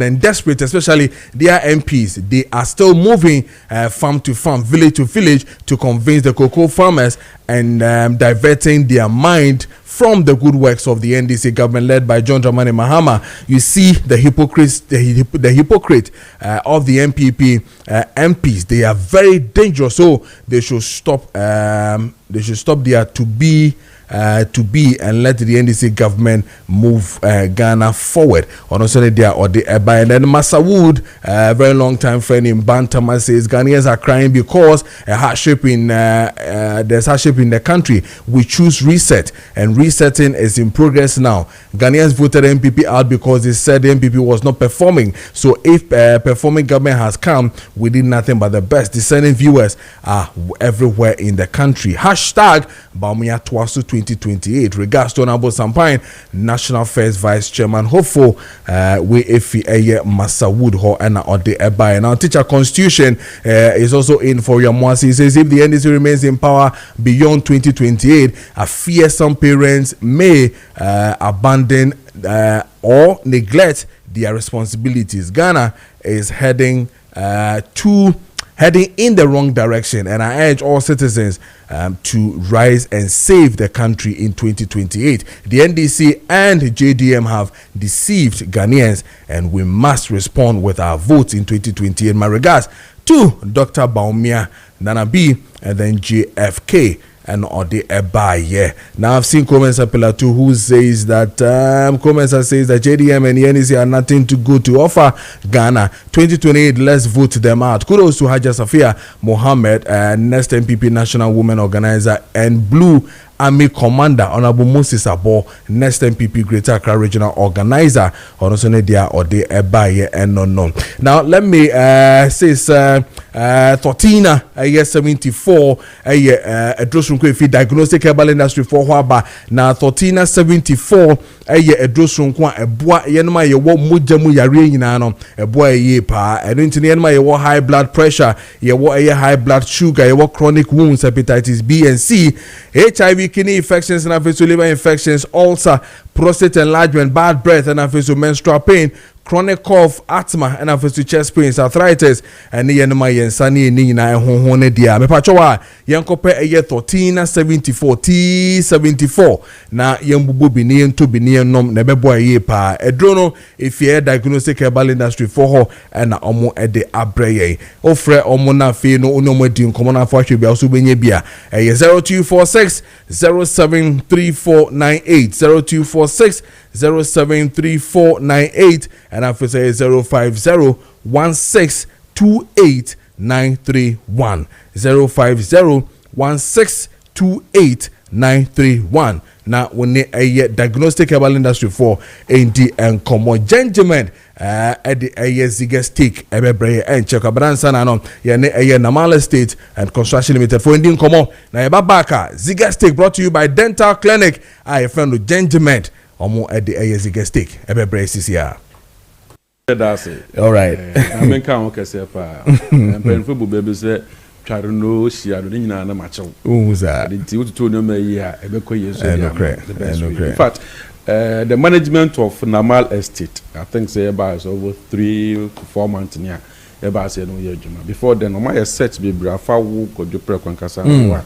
and desperate, especially their MPs. They are still moving farm to farm, village to village to convince the cocoa farmers and diverting their mind from the good works of the NDC government led by John Dramani Mahama. You see the hypocrite of the MPP MPs. They are very dangerous, so they should stop. They should stop there to be to be and let the NDC government move Ghana forward. On also there or the Eba, and then Massa Wood, very long time friend in Bantama, says Ghanaians are crying because there's hardship in the country. We choose reset, and resetting is in progress now. Ghanaians voted MPP out because they said the MPP was not performing. So if performing government has come, we did nothing but the best. Discerning viewers are everywhere in the country. Hashtag Baumia Twasu 2028. Regards to Honorable Sampine, National First Vice Chairman. Hopeful we efi eye Massa Wood ho and ode eba. Now teacher constitution is also in for your Mwasi. He says if the NDC remains in power beyond 2028, I fear some parents may abandon or neglect their responsibilities. Ghana is heading in the wrong direction, and I urge all citizens to rise and save the country in 2028. The NDC and JDM have deceived Ghanaians, and we must respond with our votes in 2028. My regards to Dr. Baumia, Nana B, and then JFK. And or the Ebaye. Now I've seen comments appeal to who says that comments says that JDM and the NEC are nothing to good to offer Ghana 2028. Let's vote them out. Kudos to Haja Safia Mohammed, next MPP National Women Organizer and Blue Army Commander Honorable Moses Abo, next MPP Greater Accra Regional Organizer also there or the Ebaye and no. Now let me say 13 74 address from Kwefi diagnostic herbal industry for Waba na 1374 address from Kwa eboa yenma ye wo mojamu yare nyina no eboa ye pa eno ntine yenma ye wo high blood pressure ye wo high blood sugar ye wo chronic wounds hepatitis B and C, HIV, kidney infections and liver infections, ulcer, prostate enlargement, bad breath and menstrual pain, chronic cough, asthma and chest pains, arthritis and yenma yensani ni na honhone dia me pachowa yenkope 1374 T74 na yembubu bi ne ento bi ne nom na bebo aye pa edrono efie diagnostic herbal industry for ho na omo ede abreye ofre omo na fe no onomo di nkomo na afo ahwe bia so benye bia 0246 073498 0246 073498 and after say 050162893 050162893 now when a diagnostic herbal industry for AD and common gentlemen at the Ziga stick ebebre and check abransa na no yene Namala State and Construction Limited for Indian Komo na Babaka Ziga stick brought to you by Dental Clinic. I friend with gentlemen omo at the Ziga stick ebebre CCR. That's it. All right. I mean, can't work as a painful baby said, try to know she had in a match. Who's that? It's to know me, yeah, a bit years. In fact, the management of Namal Estate, I think, say about over 3 to 4 months near. Before then, my set be Brafa, Kojo Preko Dankwah,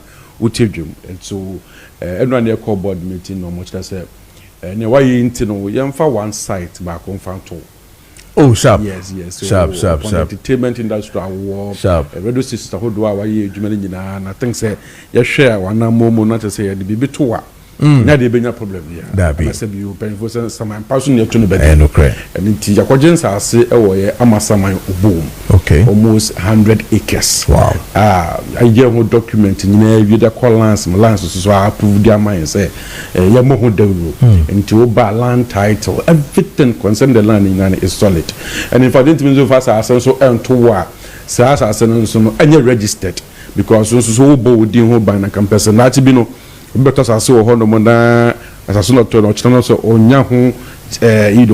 and so everyone there call board meeting, no much that said, and why you know, you for one site back on Fanto. Oh, sharp. Yes. So sharp. Entertainment industry award. Sharp. Radio sister who do our year, and I think say you share one more not to say the baby tour. Now there be no problem here. That be. I said you paying for some person you to know better. And okay. And in Tia Quadrants I say Amasaman boom. Okay. Almost 100 acres. Wow. I hear who document in the call lands so I approve their mind say Yamaho Devil and to buy land title, everything concerned the land in is solid. And if I didn't mean so fast I so earn to war. So as I said so any registered because so bold in who buy a campus and that be no better as so hono mona as so not to channel so onya ho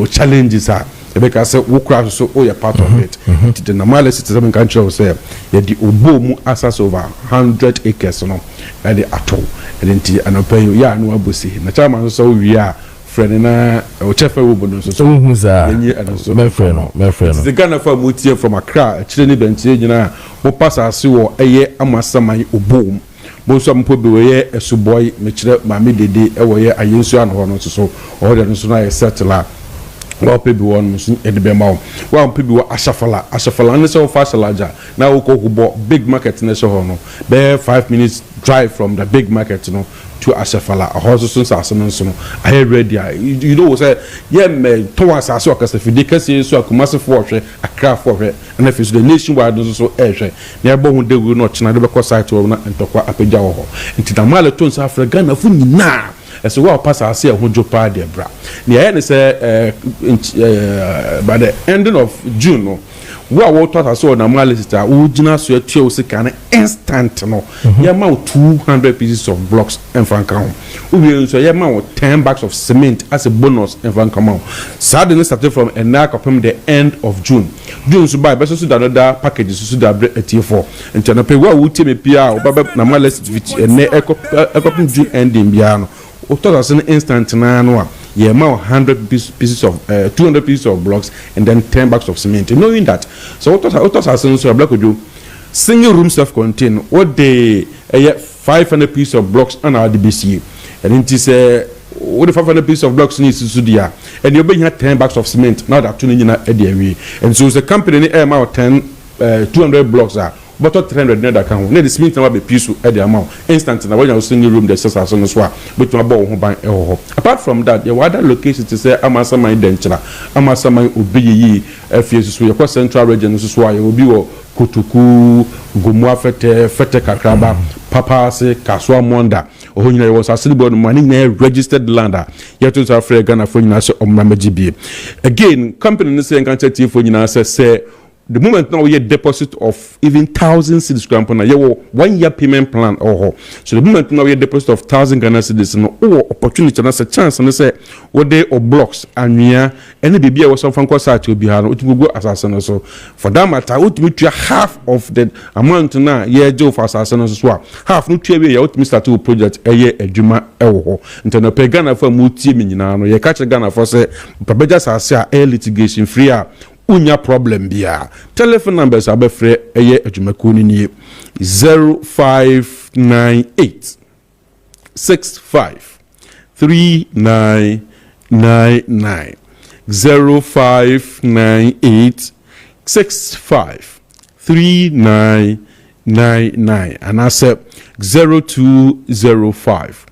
challenges are because we craft so oh part of it. The normal citizen country say yeah the obo mu assess over 100 acres no and the atol and then and pay ya no abusi na chairman so we are friend na o chefe wo bono so who za my friend the Ghana for mutie from Accra chire ni bentie nyina wo pass as wo eye amasaman obo most of them be a suboy, Mitchell, Mammy Dede, away a Yensu and one so, or the Suna settler. Well, people one at the Bemau. Well, people were Ashafala, and so fast larger. Now we go big market in the Sohono. Bear 5 minutes drive from the big market, to Ashafala, a horse since Arsenal. I had ready. You know, say, yeah, man, towards us, if you decay, so a massive fortune, a craft for it, and if it's the nationwide, so air, nearby they will not change the side to and talk about Apejaho. Into the Malatons after a gun of now. As well, pass I say a hundred party, bra. The end is by the ending of June. Well, what I saw na malista original so Chelsea can instant no yama 200 pieces of blocks and fan count we so yama 10 bags of cement as a bonus and fan count Saturday started from a knack of the end of June so buy best so that another packages so that at4 and channel pay what would me pia na malista with June ending biano as an instant na yeah, 100 pieces of 200 pieces of blocks and then 10 bags of cement. Knowing that, so what was so black would do single room self-contained. What they 500 pieces of blocks on our DBC, and it is what the 500 pieces of blocks needs to do and you're being 10 bags of cement. Now that tuning in at the and so the company amount 200 blocks are. But 300 net account. Need the cement number be peaceful at the amount. Instant na when you single room the sasa so no so. But my boy ban apart from that, your other location to say amasa my denchra. Amasa my obi FS so your central region so so you be wo Kotuku, Gomua fete kakraba, Papa se Kaswa Monda. Oh, you know, was a city money registered lander. Yet to Africa Ghana for you say GB. Again, company say can for you say the moment now we get deposit of even 1,000 cedis grand you 1 year payment plan so the moment now we get deposit of 1,000 Ghana cedis opportunity and a chance and say what day or blocks and any baby was some from side to be hard to go assassin so for that matter would meet half of the amount now Joe for assassin as well half no three year Mr. 2 project a year a juma until no pay Ghana for multi no you catch Ghana for say just air litigation free unya problem bia telephone numbers abefre eye adwumakuni ni 0598 65 3999 0598 65 3999 and I said 0205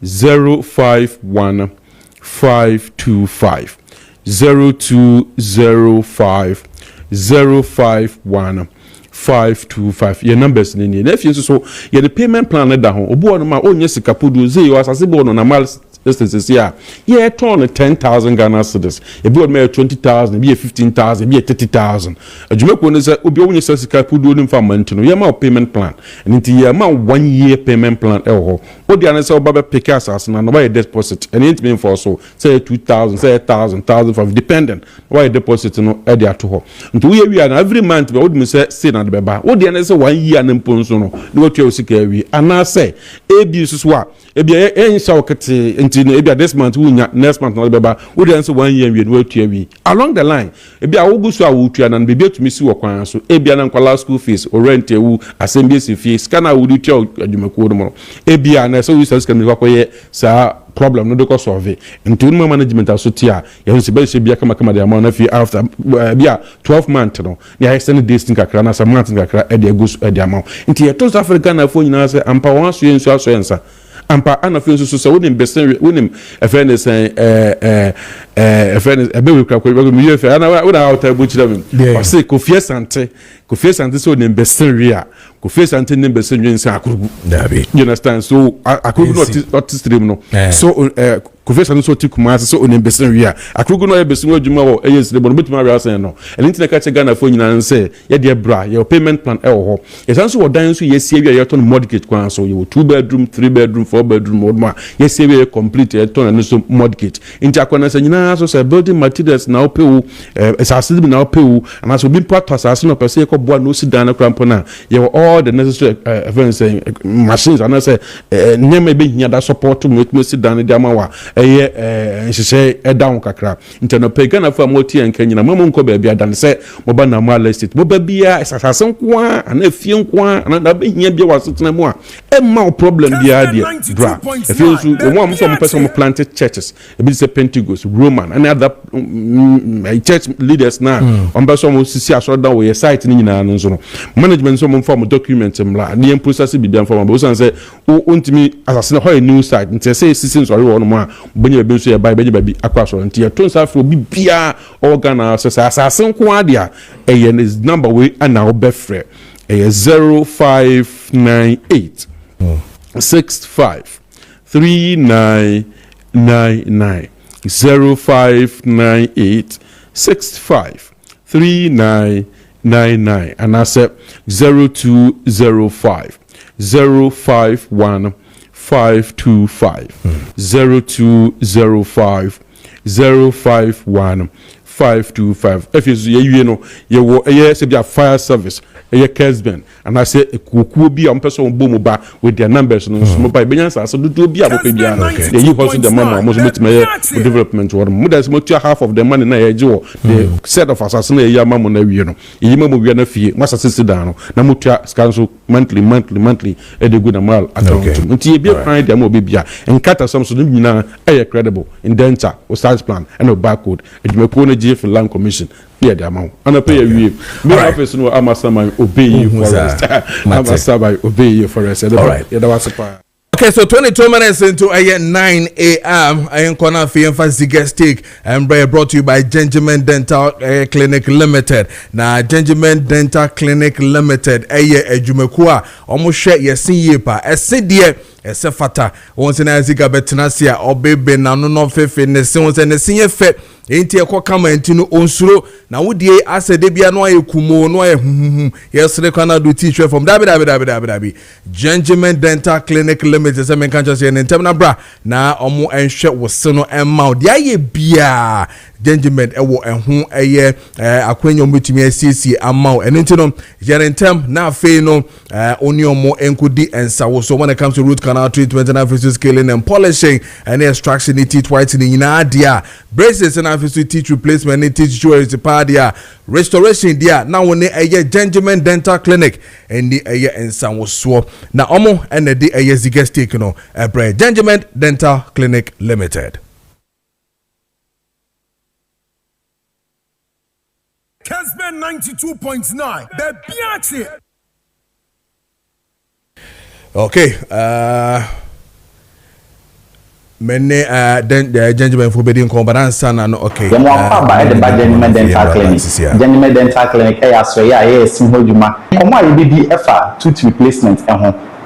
051 525 0205 051 525 your numbers ni if you so your the payment plan da ho obo no ma onye sikapodu ze yo asase bo no na mal instances here yeah turn 10,000 Ghana cedis e be me 20,000 be 15,000 be 30,000 adwumako no say obi onye sikapodu no mfa manti no ma payment plan and into year ma 1 year payment plan e ho odi an say oba be pick asase na no buy deposit and it mean for so say 2,000 say 1,000 dependent why deposit no e dey ato ho nto we wi na every month be odi me say na de beba odi an say 1 year na mponso no ni wo twa sika wi ana say ebi susu a ebi en sha okete nti ebi this month wunya next month na de beba odi an say 1 year wi ni wo twa wi along the line ebi a wo gusu a wo twa na bebi atumi si wo kwan so ebi na nkwala school fees or rent ewu assembly fees kana wo twa adwumako no ebi na so we say can be kwaye sa problem no dey solve into no management asotia ya nse be se bia kama dey amount na fi after bia 12 months no ya extend days think akra na some months akra e dey go e dey amount into ya to Africa na fo nyina say ampa wan so yensu aso yensa ampa ana fi so so wonim besen wonim fairness fairness ebe we kra ko mi ye fair ana we na out bu chira me o say Kofi Sante so wonim besen ria Kofi Sante nim besen yensa akurugu you understand so akurugu not stream no so Kofi Sante so tikuma so wonim besen ria akurugu no ye besen adwuma wo e yes bo no betima ria sen no and internet ka che Ghana fo nyina nse ye de bra your payment plan e wo ho e san so wo dan so ye sie wi ye ton mortgage kwan so you 2 bedroom 3 bedroom 4 bedroom odma ye sie wi complete ye ton na so mortgage inti akwana sa nyina so say building materials na opewu asase bi na opewu and so bi part asase no pese ko boa no si dan na krampo na ye all the necessary machines and say nyema be hia da support mo si dan de amawa nhyehyɛ down kakra nti no pagana fa moti enka nyina mo nko ba bia dan sɛ mo ba na mo estate mo ba bia esasase nko a ana afie nko a ana da behia bia wasetena mu a emma problem bia dia bra afie nso mo am so mo person mo planted churches ebi say Pentecost Roman and other church leaders na on ba so mo sisi aso da wo site ni nyina no nso no management so mo form document mla na em process bibia form bo san say ontimi asase na ho new site nti say sisi nso wo no mo a benya be nso ye bai benya bi akwa so nti ye tonsa fo bibia organ asase nko ade a is number we and now befre 0598 65 3999 0598 65 3999 and I said 0205 051 525 0205 051 525 if you know you say be fire service Kessben and I say kuku bi am person bo mo ba with their numbers no so mobile benya so do bi abope bia they you host the money mo so meet development or mo that's mo half of the money na ye the set of assassin na ye ma mo na wie no yi ma mo wie na fie mo assassin dan no na mo tua scanso monthly e de good amal account nti ye bi find them obi bia nkata some so nyina e credible in dental or sales plan and a barcode edumako na GF Land Commission yeah the amount and I pay you me office no amasama obey you for us amasama obey you for us all right yeah that was super. Okay, so 22 minutes into 9 a.m. I am gonna feel fancy guest take and brought to you by Gentleman Dental Clinic Limited. Now, Gentleman Dental Clinic Limited, Ejumekua, almost share your yepa, a CDA. Ese fata once na zika betenasia obebe na no fefe ne se once ne se fe enti ekokama enti no onsuro na wodie asede bia no ayekumo no aye yesre kana do teach from dabi Gentleman Dental Clinic Limited se men kancha se ne ntem na bra na omo enhwe wose no emma de aye bia Gentleman ewo enhu eye akwanyo mutumi asiesie amao enti no yere ntem na afi no oni omo enkudi ensawo so when it comes to root canal treatment and office scaling and polishing and extraction teeth whitening in idea braces and office teeth replacement and teeth jewelry padia restoration dia now when a Gentleman Dental Clinic and the and some was swap now omo and the guest taken on Gentleman Dental Clinic Limited. Kessben 92.9 the Maakye. Okay, many gentlemen for being combatant son and okay. The more by the Gentleman Dental Clinic. Gentleman Dental Clinic, simple juma. Oma you be effort tooth replacement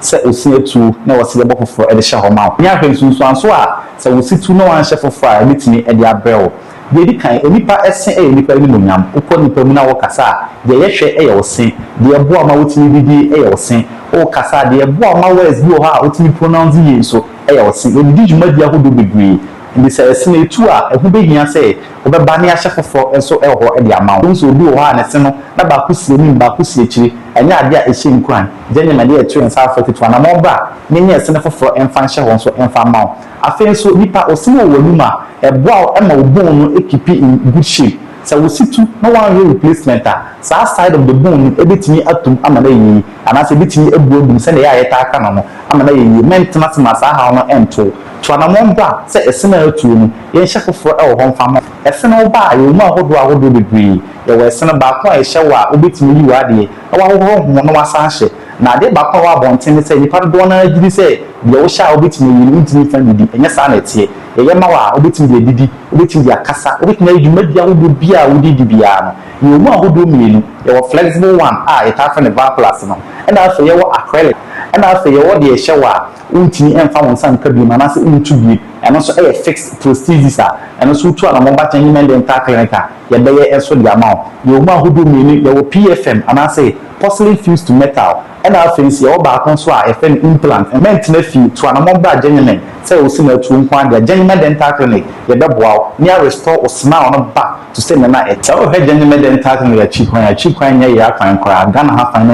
say osie tu na wose de boko for e de sha homa. Nya hwen sunsu anso a say osi tu no wan chef for a bitini e de abrel. De di kan enipa esen e enipa ni monyam. Ukọ nipa mu na wo kasa de ye hwe e ye osen. De ebo ama wotini bidi e ye osen. O kasa de ebo ama words bi o ha wotini pronounce ye so e ye osen. E di juma dia ho do bebre. Ndi say esen e tu a ehu behia say obeba ne ahye fofo enso e ho e de ama. Nso obi o ha na se no na ba kusie ni ba kusie chiri. Enya ade a ehye nkwan. Gentleman de etu ensa afetu na mo ba ne nya esen fofo emfa nhye ho so emfa ma. Afen so nipa osimo wonuma eboa ema obon no ekipi in good shape. So we see two no one replacement sa side of the bone ebetimi atum amana yi anase betimi ebuodum se na ya yeta aka no amana yi maintenance masa ha no ento to na mo ba se esena atu no ye hye foforo e wo ho mfa mo esena ba ye mu ahodo bebre ye we esena ba ko a hye wa obetimi yi wa de e wa ho no wasa hye na de ba ko wa bonten se nipa do na agiri se de wo sha obetimi yi ntimi fa didi enye sa na tie ye ma wa obetimi de didi obetimi de akasa obetimi adwumadia wo bia wo didi bia no ye mu ahodo mienu ye wo flexible one a ye ta fa ne ba plus no and also ye wo acrylic and also ye wo de hye wa untini emfa won san ka bi na se untu bi and also e fixed prosthesis and also to na mo ba Gentleman Dental Clinic ye be ye eso de amount ye mu ahodo mienu ye wo PFM and say porcelain fused to metal and our fancy or back on so a FN implant and maintenance fee to an amount by Gentleman say we see to inquire the Gentleman Dental Clinic the double near restore or smile on back to stay the night so her Gentleman Dental Clinic cheap when ya can cry Ghana half an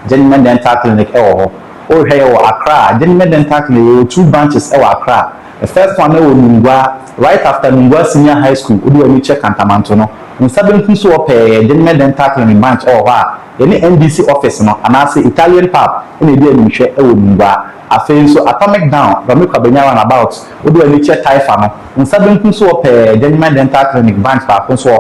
Gentleman Dental Clinic or here or Accra Gentleman Dental Clinic 2 branches or Accra The first one was Nungwa, right after Nungwa Senior High School, Udu and check Cantamantono. In 7 so pay, Gentleman Dental Clinic branch or any NBC office, no, and I say Italian pub, any day in share Nungwa. I feel so atomic down, but make a benyawan about Udu and check Taifano. In 7 so pay, Gentleman Dental Clinic branch, so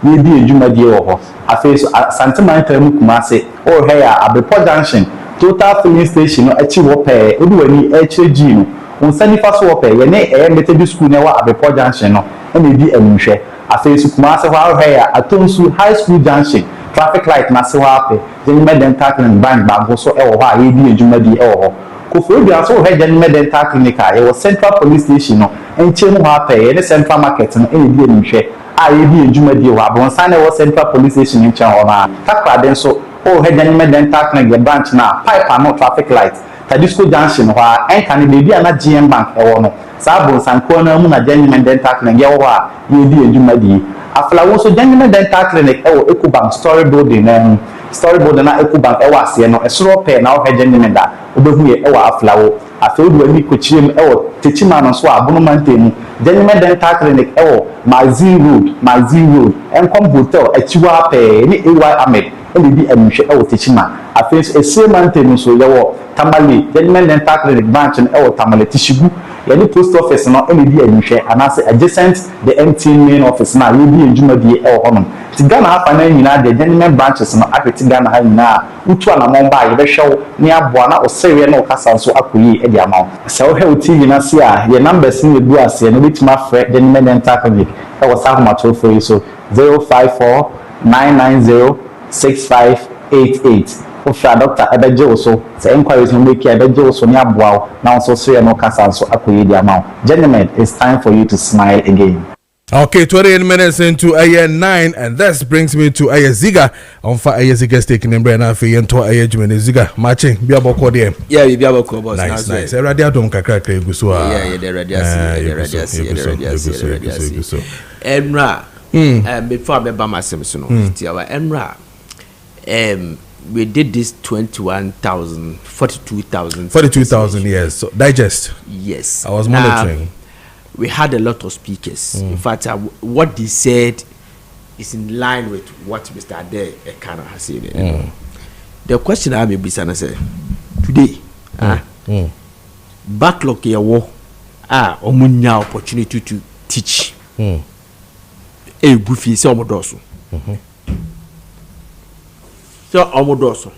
ye be a Juma deal. I feel so Santa Monica Kumase, or here at the Port Junction, Total Filling Station, a chiwo pay, Udu any HG. On Sunday first pay, ye nay methodist school never at the Port Junction, and it be a mushe. I face Kumasa while here at Tonsu High School Junction, traffic light Masawape, Gentleman Dental Clinic Bank, Bagoso, or ye be a Jumadi or Kofu, also had Gentleman Dental Clinic, it was Central Police Station, and Chimuape, and the Central Market, and any be a mushe. I be a Jumadi, one sign was Central Police Station in China. Takra then so, oh, had Gentleman Dental Clinic branch now, pipe and no traffic lights. Tadisco Junction, where and can be a GM Bank or no. Sabons and corner moon a Gentleman Dental Clinic, yawa, ye be a Jumadi. After also Gentleman Dental Clinic, Eco Bank, Story Building, Storyboard and Eco Bank, Ewasiano, a slow pay now, her gentleman that, Udohi, Ewa Flower. I feel when we could chim, teaching man on Swab, Bonomantin, Gentleman Dental Clinic, my Z Road, and come hotel, a Chiwa pay, any AY Ahmed. Be a mushe teachima. I face a same mountain so yawo Tamale, Gentleman Dental Clinic branch and Tamale Tishibu. Any post office now any be a mushe and I say adjacent the empty main office now will be in Juma D. Honum. Tigana half an the gentleman branches now at Tigana Hina, which one among by the show near Buana or Syria no Castle so Akui at the amount. So healthy in Asia, your numbers in the Buas and which my friend Gentleman Dental Clinic. I was half much for you so 054 990 6588. Doctor Ebejo so the inquiries will make Ebejo so near Bow now so no Castle so Akui the amount. Gentlemen, it's time for you to smile again. Okay, 28 minutes into AM9, and this brings me to Ziga. On fire, Ziga taking in Brenna for you into Ayajman Ziga matching Biaboko there. Yeah, Biaboko boss. Nice. A radio don't crack Gusua. Yeah, the radiasi. Emra, before I remember my Simpson, Emra, we did this 42,000, 42,000, yes. So digest. Yes, I was monitoring. We had a lot of speakers. In fact, what they said is in line with what Mr. Ade Ekana has said. The question I may be saying today, backlog your war, omunya opportunity to teach. Buffy so omodoso. So omodoso.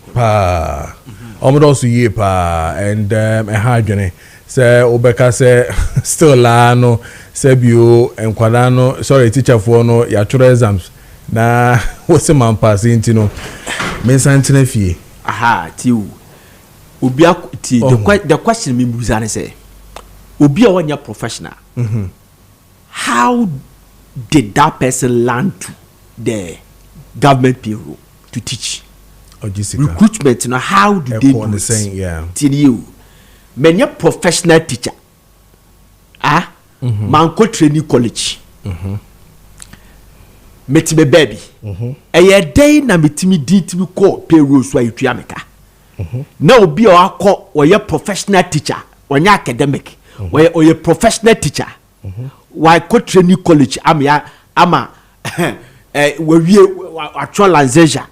Omodoso ye pa and a hard say obeka say still la no say bio enkwada no sorry teacher for no ya tro exams na wose man pass into no me santene fie ti obi ti the question me buzane say obi a wanya professional how did that person learn to the government payroll to teach recruitment now how do they do it? Till you many professional teacher man go training college metime baby a day na metime ditimi ko payroll so ayetua meka na obi o akọ oye professional teacher onya academic oye professional teacher why go training college ama we actual lanzeja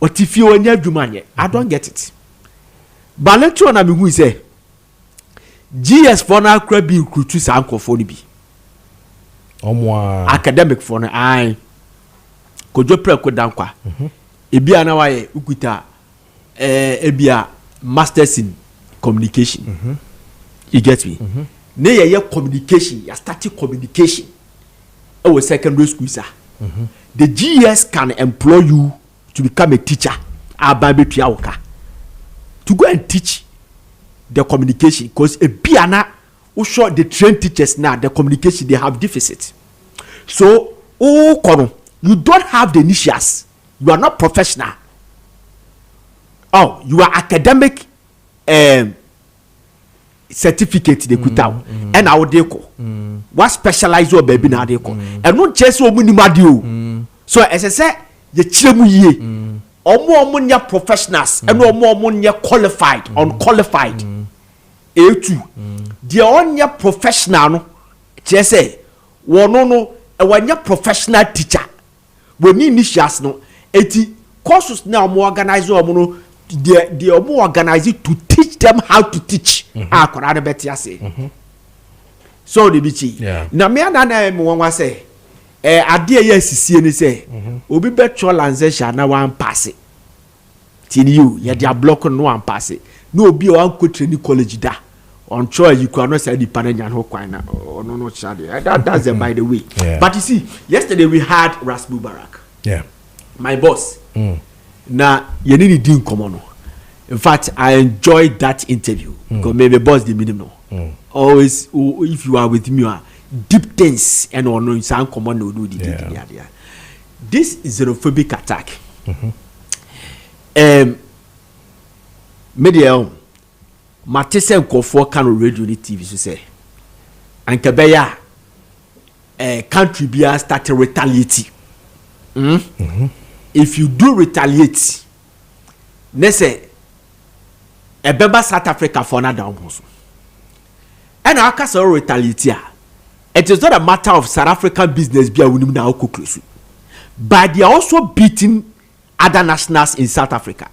otifi onya adwumanye I don't get it. But lecture na me hu say GS for na kra bi recruit sa ankofo ni bi omwa academic for na ai Kojo Preko Dankwah ebi ana waye ukuta ebia masters in communication you get me ne ye communication ya starting communication our secondary school sir the GS can employ you to become a teacher ababetua woka to go and teach the communication because a biana who show the trained teachers now the communication they have deficit. So you don't have the initials, you are not professional. Oh, you are academic certificate they put out and our deco. What specialize your baby now deco and not just so many madio. So as I said, the chilemu ye. Or more professionals and more qualified, unqualified. A2 the onye professional no che say wono no e wanya professional teacher woni initials no eti courses na mo organize o mo no they omo organize to teach them how to teach akora de betia say so de bichi na me na me won wa say ade ye sisie ni say obi betro lanzesha na wan pass tin you ye dia block no wan pass no obi o an ko training college da on try you can not say the pananya ho kwan na no chade that's by the way but you see yesterday we had Ras Mubarak my boss na ye need din komo no in fact I enjoyed that interview because maybe boss the minimum always if you are with me you are deep things and no in san komo no do the this xenophobic attack media Matisen Kofo can radio ni TV so say anka beya country bia start retaliate if you do retaliate ne say ebeba South Africa for na down so and aka so retaliate it is not a matter of South African business bia winim na close but they are also beating other nationals in South Africa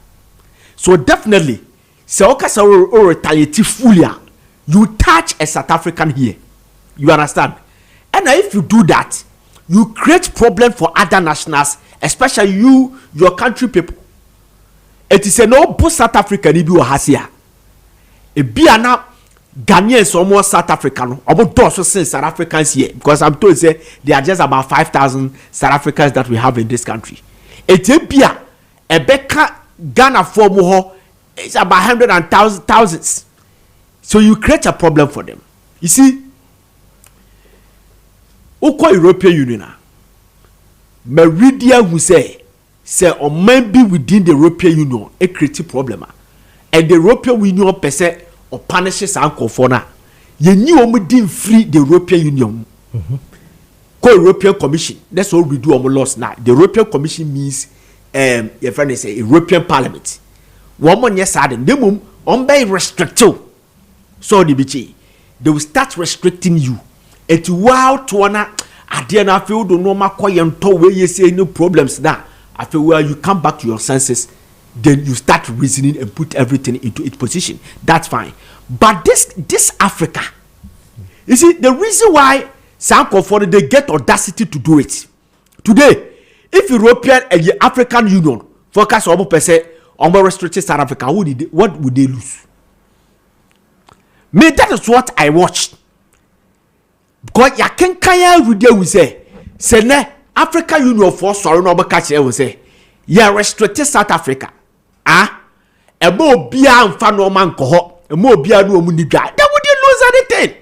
so definitely so okasa or retaliate fully you touch a South African here you understand and if you do that you create problem for other nationals especially your country people it is a no both South Africa ni bi o hasia e bia na Ghanaians almost South Africa no about those South Africans here because I'm told say there are just about 5,000 South Africans that we have in this country Ethiopia e beka Ghana for mo it's about 100,000 thousands. So you create a problem for them. You see, Oko European Union, Meridia who say or maybe within the European Union, a create a problem. And the European Union per se or punishes Uncle Fona. You knew we didn't free the European Union. European Commission. That's all we do on loss now. The European Commission means your friend is a European Parliament. Woman yes I them mum on by restricted so the bichi they will start restricting you et wow to wanna ade na feel do no makoyento we you say no problems now I feel well you come back to your senses then you start reasoning and put everything into its position that's fine but this Africa you see the reason why some for they get audacity to do it today if European and the African Union focus on per se on restricted South Africa, what would they lose? Me, that is what I watched. Because ya can kaya video we say ne African Union for sorry no catch we say ya restricted South Africa. Ebo bia mfa no man ko ho, emo bia no mu ni dwa. Then would you lose anything?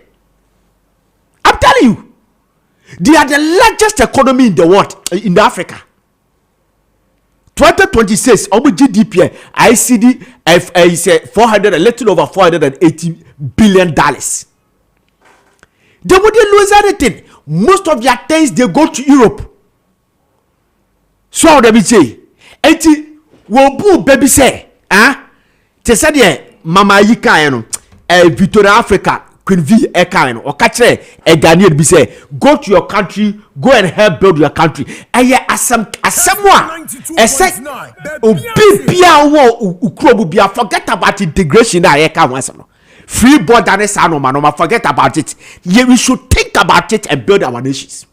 I'm telling you. They are the largest economy in the world, in Africa. 2026 our GDP ICD is 400 a little over 480 billion dollars. They wouldn't lose anything. Most of their things they go to Europe. So they be say, "Eti wo bu baby say, te say de mama yika no, Victoria Africa Queen V Ekano or catch a Ghanaian be say, go to your country, go and help build your country. As someone, forget about integration. Free border, forget about it. Yeah, we should think about it and build our nations.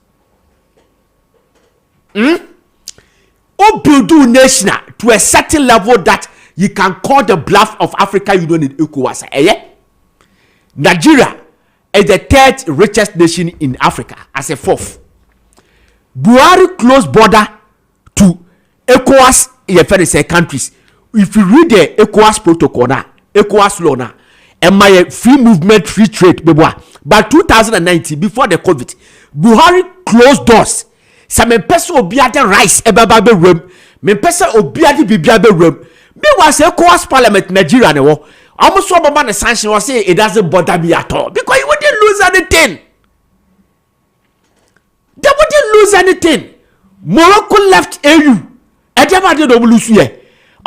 Build a nation to a certain level that you can call the bluff of Africa Union in ECOWAS. Nigeria is the third richest nation in Africa as a fourth. Buhari close border to ECOWAS countries. If you read the ECOWAS protocol now, ECOWAS law now, and my free movement, free trade, by 2019, before the COVID, Buhari closed doors. Some person obiade rice ebaba be rem. Me person obiade bibia be rem. Me was ECOWAS parliament Nigeria ne wo. Almost so about the sanction was say it doesn't bother me at all because you wouldn't lose anything. They wouldn't lose anything. Morocco left AU.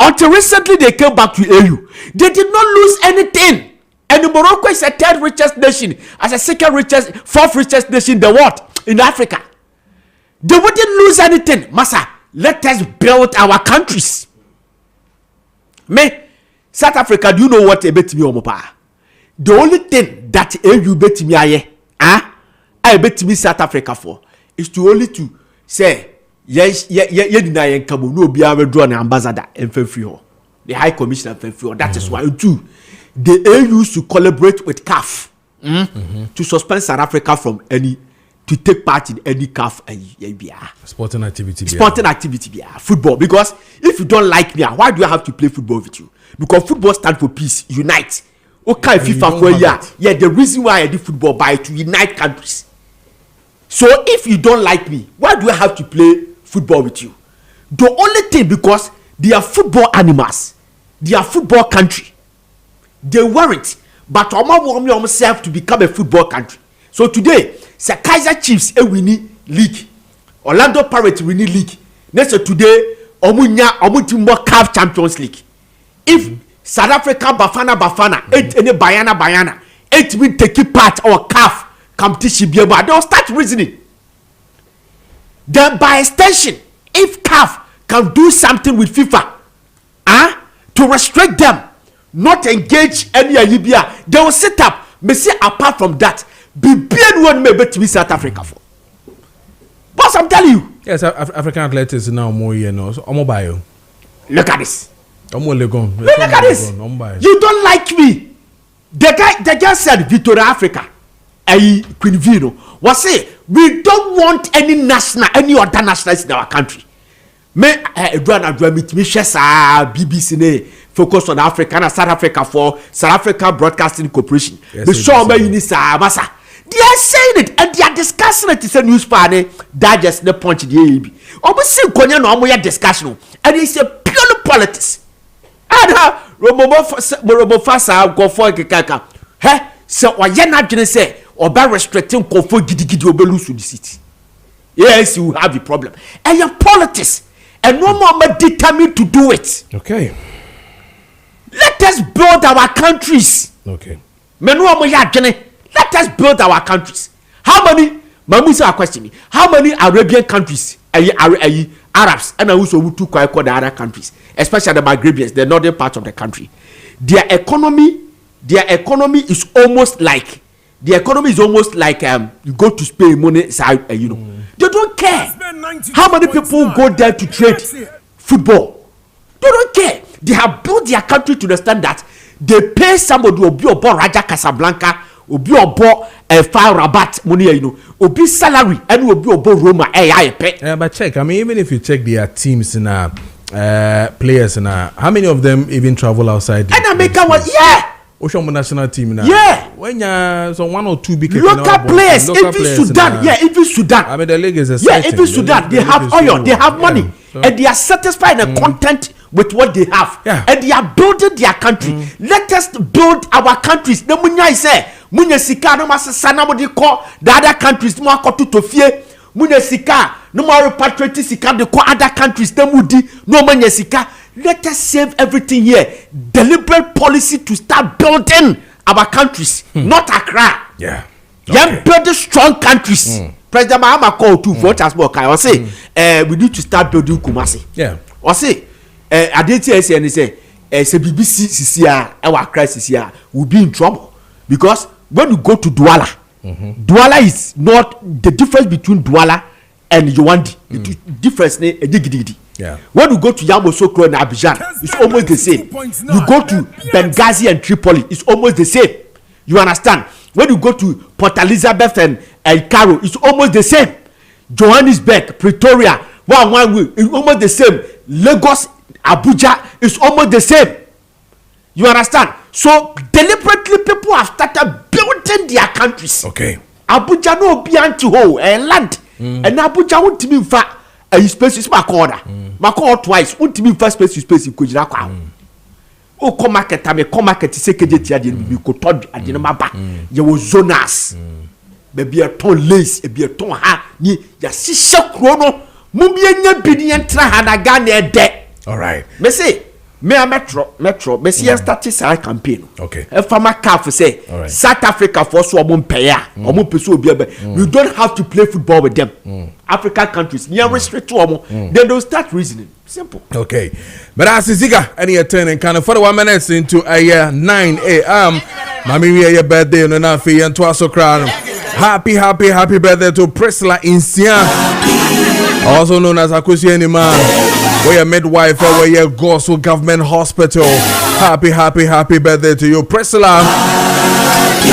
Until recently they came back to AU. They did not lose anything. And Morocco is a third richest nation, as a fourth richest nation in the world, in Africa. They wouldn't lose anything. Masa, let us build our countries. Me, South Africa, do you know what a bet me omopa? The only thing that you bet me I bet me South Africa for is to only to say yes, deny no be able to draw an ambassador and free. The High Commissioner and free. That is why too. The AU used to collaborate with CAF to suspend South Africa from to take part in any CAF sporting activity, football. Because if you don't like me, why do I have to play football with you? Because football stands for peace, unite. Okay, FIFA for the reason why I do football by to unite countries. So if you don't like me, why do I have to play football with you? The only thing, because they are football animals, they are football country. They weren't, but Oma want themselves to become a football country. So today, Sir Kaiser Chiefs winning league, Orlando Pirates winning league. Next today, Omutimbo CAF Champions League. If South Africa Bafana, any Bayana, 8 will take part or CAF competition, they'll start reasoning. Then by extension, if CAF can do something with FIFA, to restrict them, not engage any Libya, they will set up. Me say apart from that, be one maybe to be South Africa for. But I'm telling you. Yes, African athletics now more bio. Look at this. Look at this. You don't like me. The guy said Victoria Africa, Queen Vino, was say we don't want any other nationalities in our country. Me BBC ne focus on Africa and South Africa for South Africa Broadcasting Corporation. The show me masa. They are saying it and they are discussing it. It's a news party digest the punch the AB. Almost see Konya no more discussion and it's a purely politics. And Robo Fasa go for kaka. He so oye na dwene say oba restricting kofo gidigidi obelu the city. Yes, you have a problem. And your politics. And no more determined to do it. Okay. Let us build our countries. Okay. Let us build our countries. How many? Mamusa question me. How many Arabian countries? Arabs and also to quite the other countries, especially the Maghrebians, the northern part of the country. Their economy is almost like you go to Spain, money side, They don't care how many people go there to trade football. They don't care. They have built their country to understand that they pay somebody obi obo Raja Casablanca, obi obo Far Rabat money, obi salary and obi obo Roma. But check. I mean, even if you check their teams in players in how many of them even travel outside? And America was Ocean national team now. Yeah. When you so 1 or 2 big local players, even Sudan. Even Sudan. I mean the league is exciting. Even Sudan. They have oil. They have money, and they are satisfied and content with what they have. And they are building their country. Let us build our countries. The munya say munya sika no masasa na mo di call the other countries mo akoto to fie. Munya sika no more repatriate sika de call other countries. The mudi no munya sika. Let us save everything here. Deliberate policy to start building our countries, not Accra. Yeah. Okay. Build strong countries. President Mahama called too for us more. I say, we need to start building Kumasi. Yeah. I say, I didn't say and say, BBC CCR, our crisis here will be in trouble because when you go to Douala, Douala is not the difference between Douala and Yowandi. The difference is yeah. When you go to Yamoussoukro and Abidjan, it's almost the same. You go to Benghazi and Tripoli, it's almost the same. You understand? When you go to Port Elizabeth and Cairo, it's almost the same. Johannesburg, Pretoria, it's almost the same. Lagos, Abuja, it's almost the same. You understand? So deliberately, people have started building their countries. Okay. Abuja no be anti-ho land, and Abuja won't be in fact. Space is Makoda twice. Won't be first space in Kujira. Oh, come market, second year, you could touch at the mapa. You were zonas. Maybe a ton lace, a beer ton ha, ye, ya sister chrono, Mubian Binian Trahana Gane dead. All right. Messy, me a metro be see start say campaign. Okay. E farmer calf say South Africa for so omo peya omo peso obi ebe. You don't have to play football with them. African countries near restrict to omo. Then they'll start reasoning. Simple. Okay. But as is Ziga, any turning kind of 41 minutes into a year 9 a.m. Mami, your birthday, no na fi and twaso crown. Happy birthday to Priscilla Insia, also known as Akusi Anima. We're a midwife, we're a Gospel Government Hospital. Happy birthday to you, Priscilla.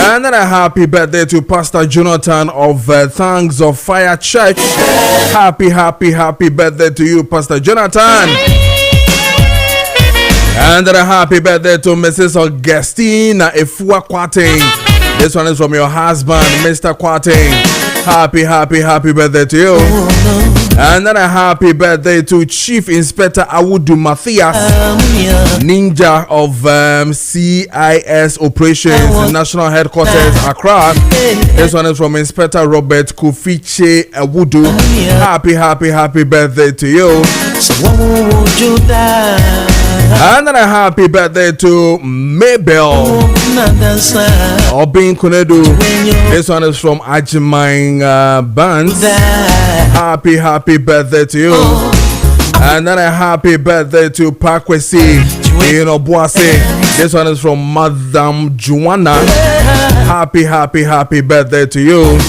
And then a happy birthday to Pastor Jonathan of Thanks of Fire Church. Happy birthday to you, Pastor Jonathan. And then a happy birthday to Mrs. Augustina Efua Kwating. This one is from your husband, Mr. Kwating. Happy birthday to you. And then a happy birthday to Chief Inspector Awudu Matthias, Ninja of CIS Operations, National Headquarters, Accra. This one is from Inspector Robert Kufiche Awudu. Happy birthday to you. And then a happy birthday to Mabel Obin Kunedu. This one is from Ajimain Bands. Happy birthday to you. And then a happy birthday to Pakwesi in Obuasi. This one is from Madam Juana. Happy birthday to you.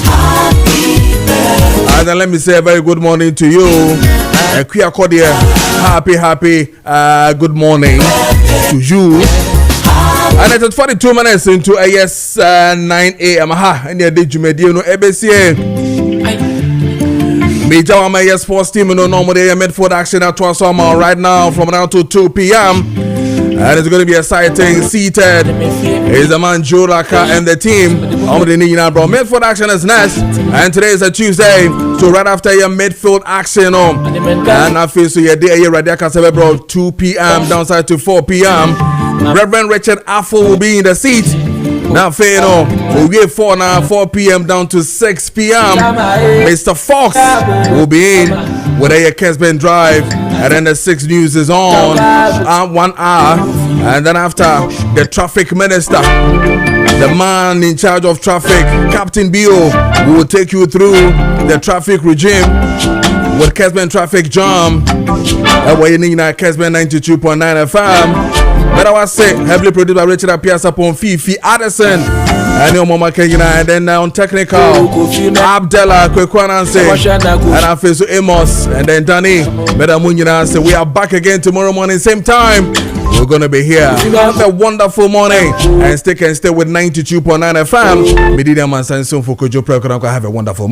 And then let me say a very good morning to you. Happy good morning to you. And it's 42 minutes into a 9 a.m. And you did you ABCA. Major Wama sports team no normally midfield action at Twasama right now from now to 2 p.m. And it's going to be exciting. Seated is the man Juraka and the team. Midfield action is next. And today is a Tuesday. So right after your midfield action, and I feel so your day here right there, bro, 2 p.m. downside to 4 p.m. Reverend Richard Affle will be in the seat. Now, we'll get 4 p.m. down to 6 p.m. Mr. Fox will be in with a Kessben Drive. And then the 6 News is on 1 hour. And then after, the traffic minister, the man in charge of traffic, Captain Bio, will take you through the traffic regime with Kessben Traffic Jam. That's why you need Kessben 92.9 FM. But I was say heavily produced by Richard Appias upon Fifi Addison and your mama Kenya, and then on technical Abdella Kwekwananse and I feel so Amos and then Danny Medamunyana say we are back again tomorrow morning same time. We're gonna be here. Have a wonderful morning and stay with 92.9 FM. Medium and Sanson for Kojo Preko Dankwah. Have a wonderful morning.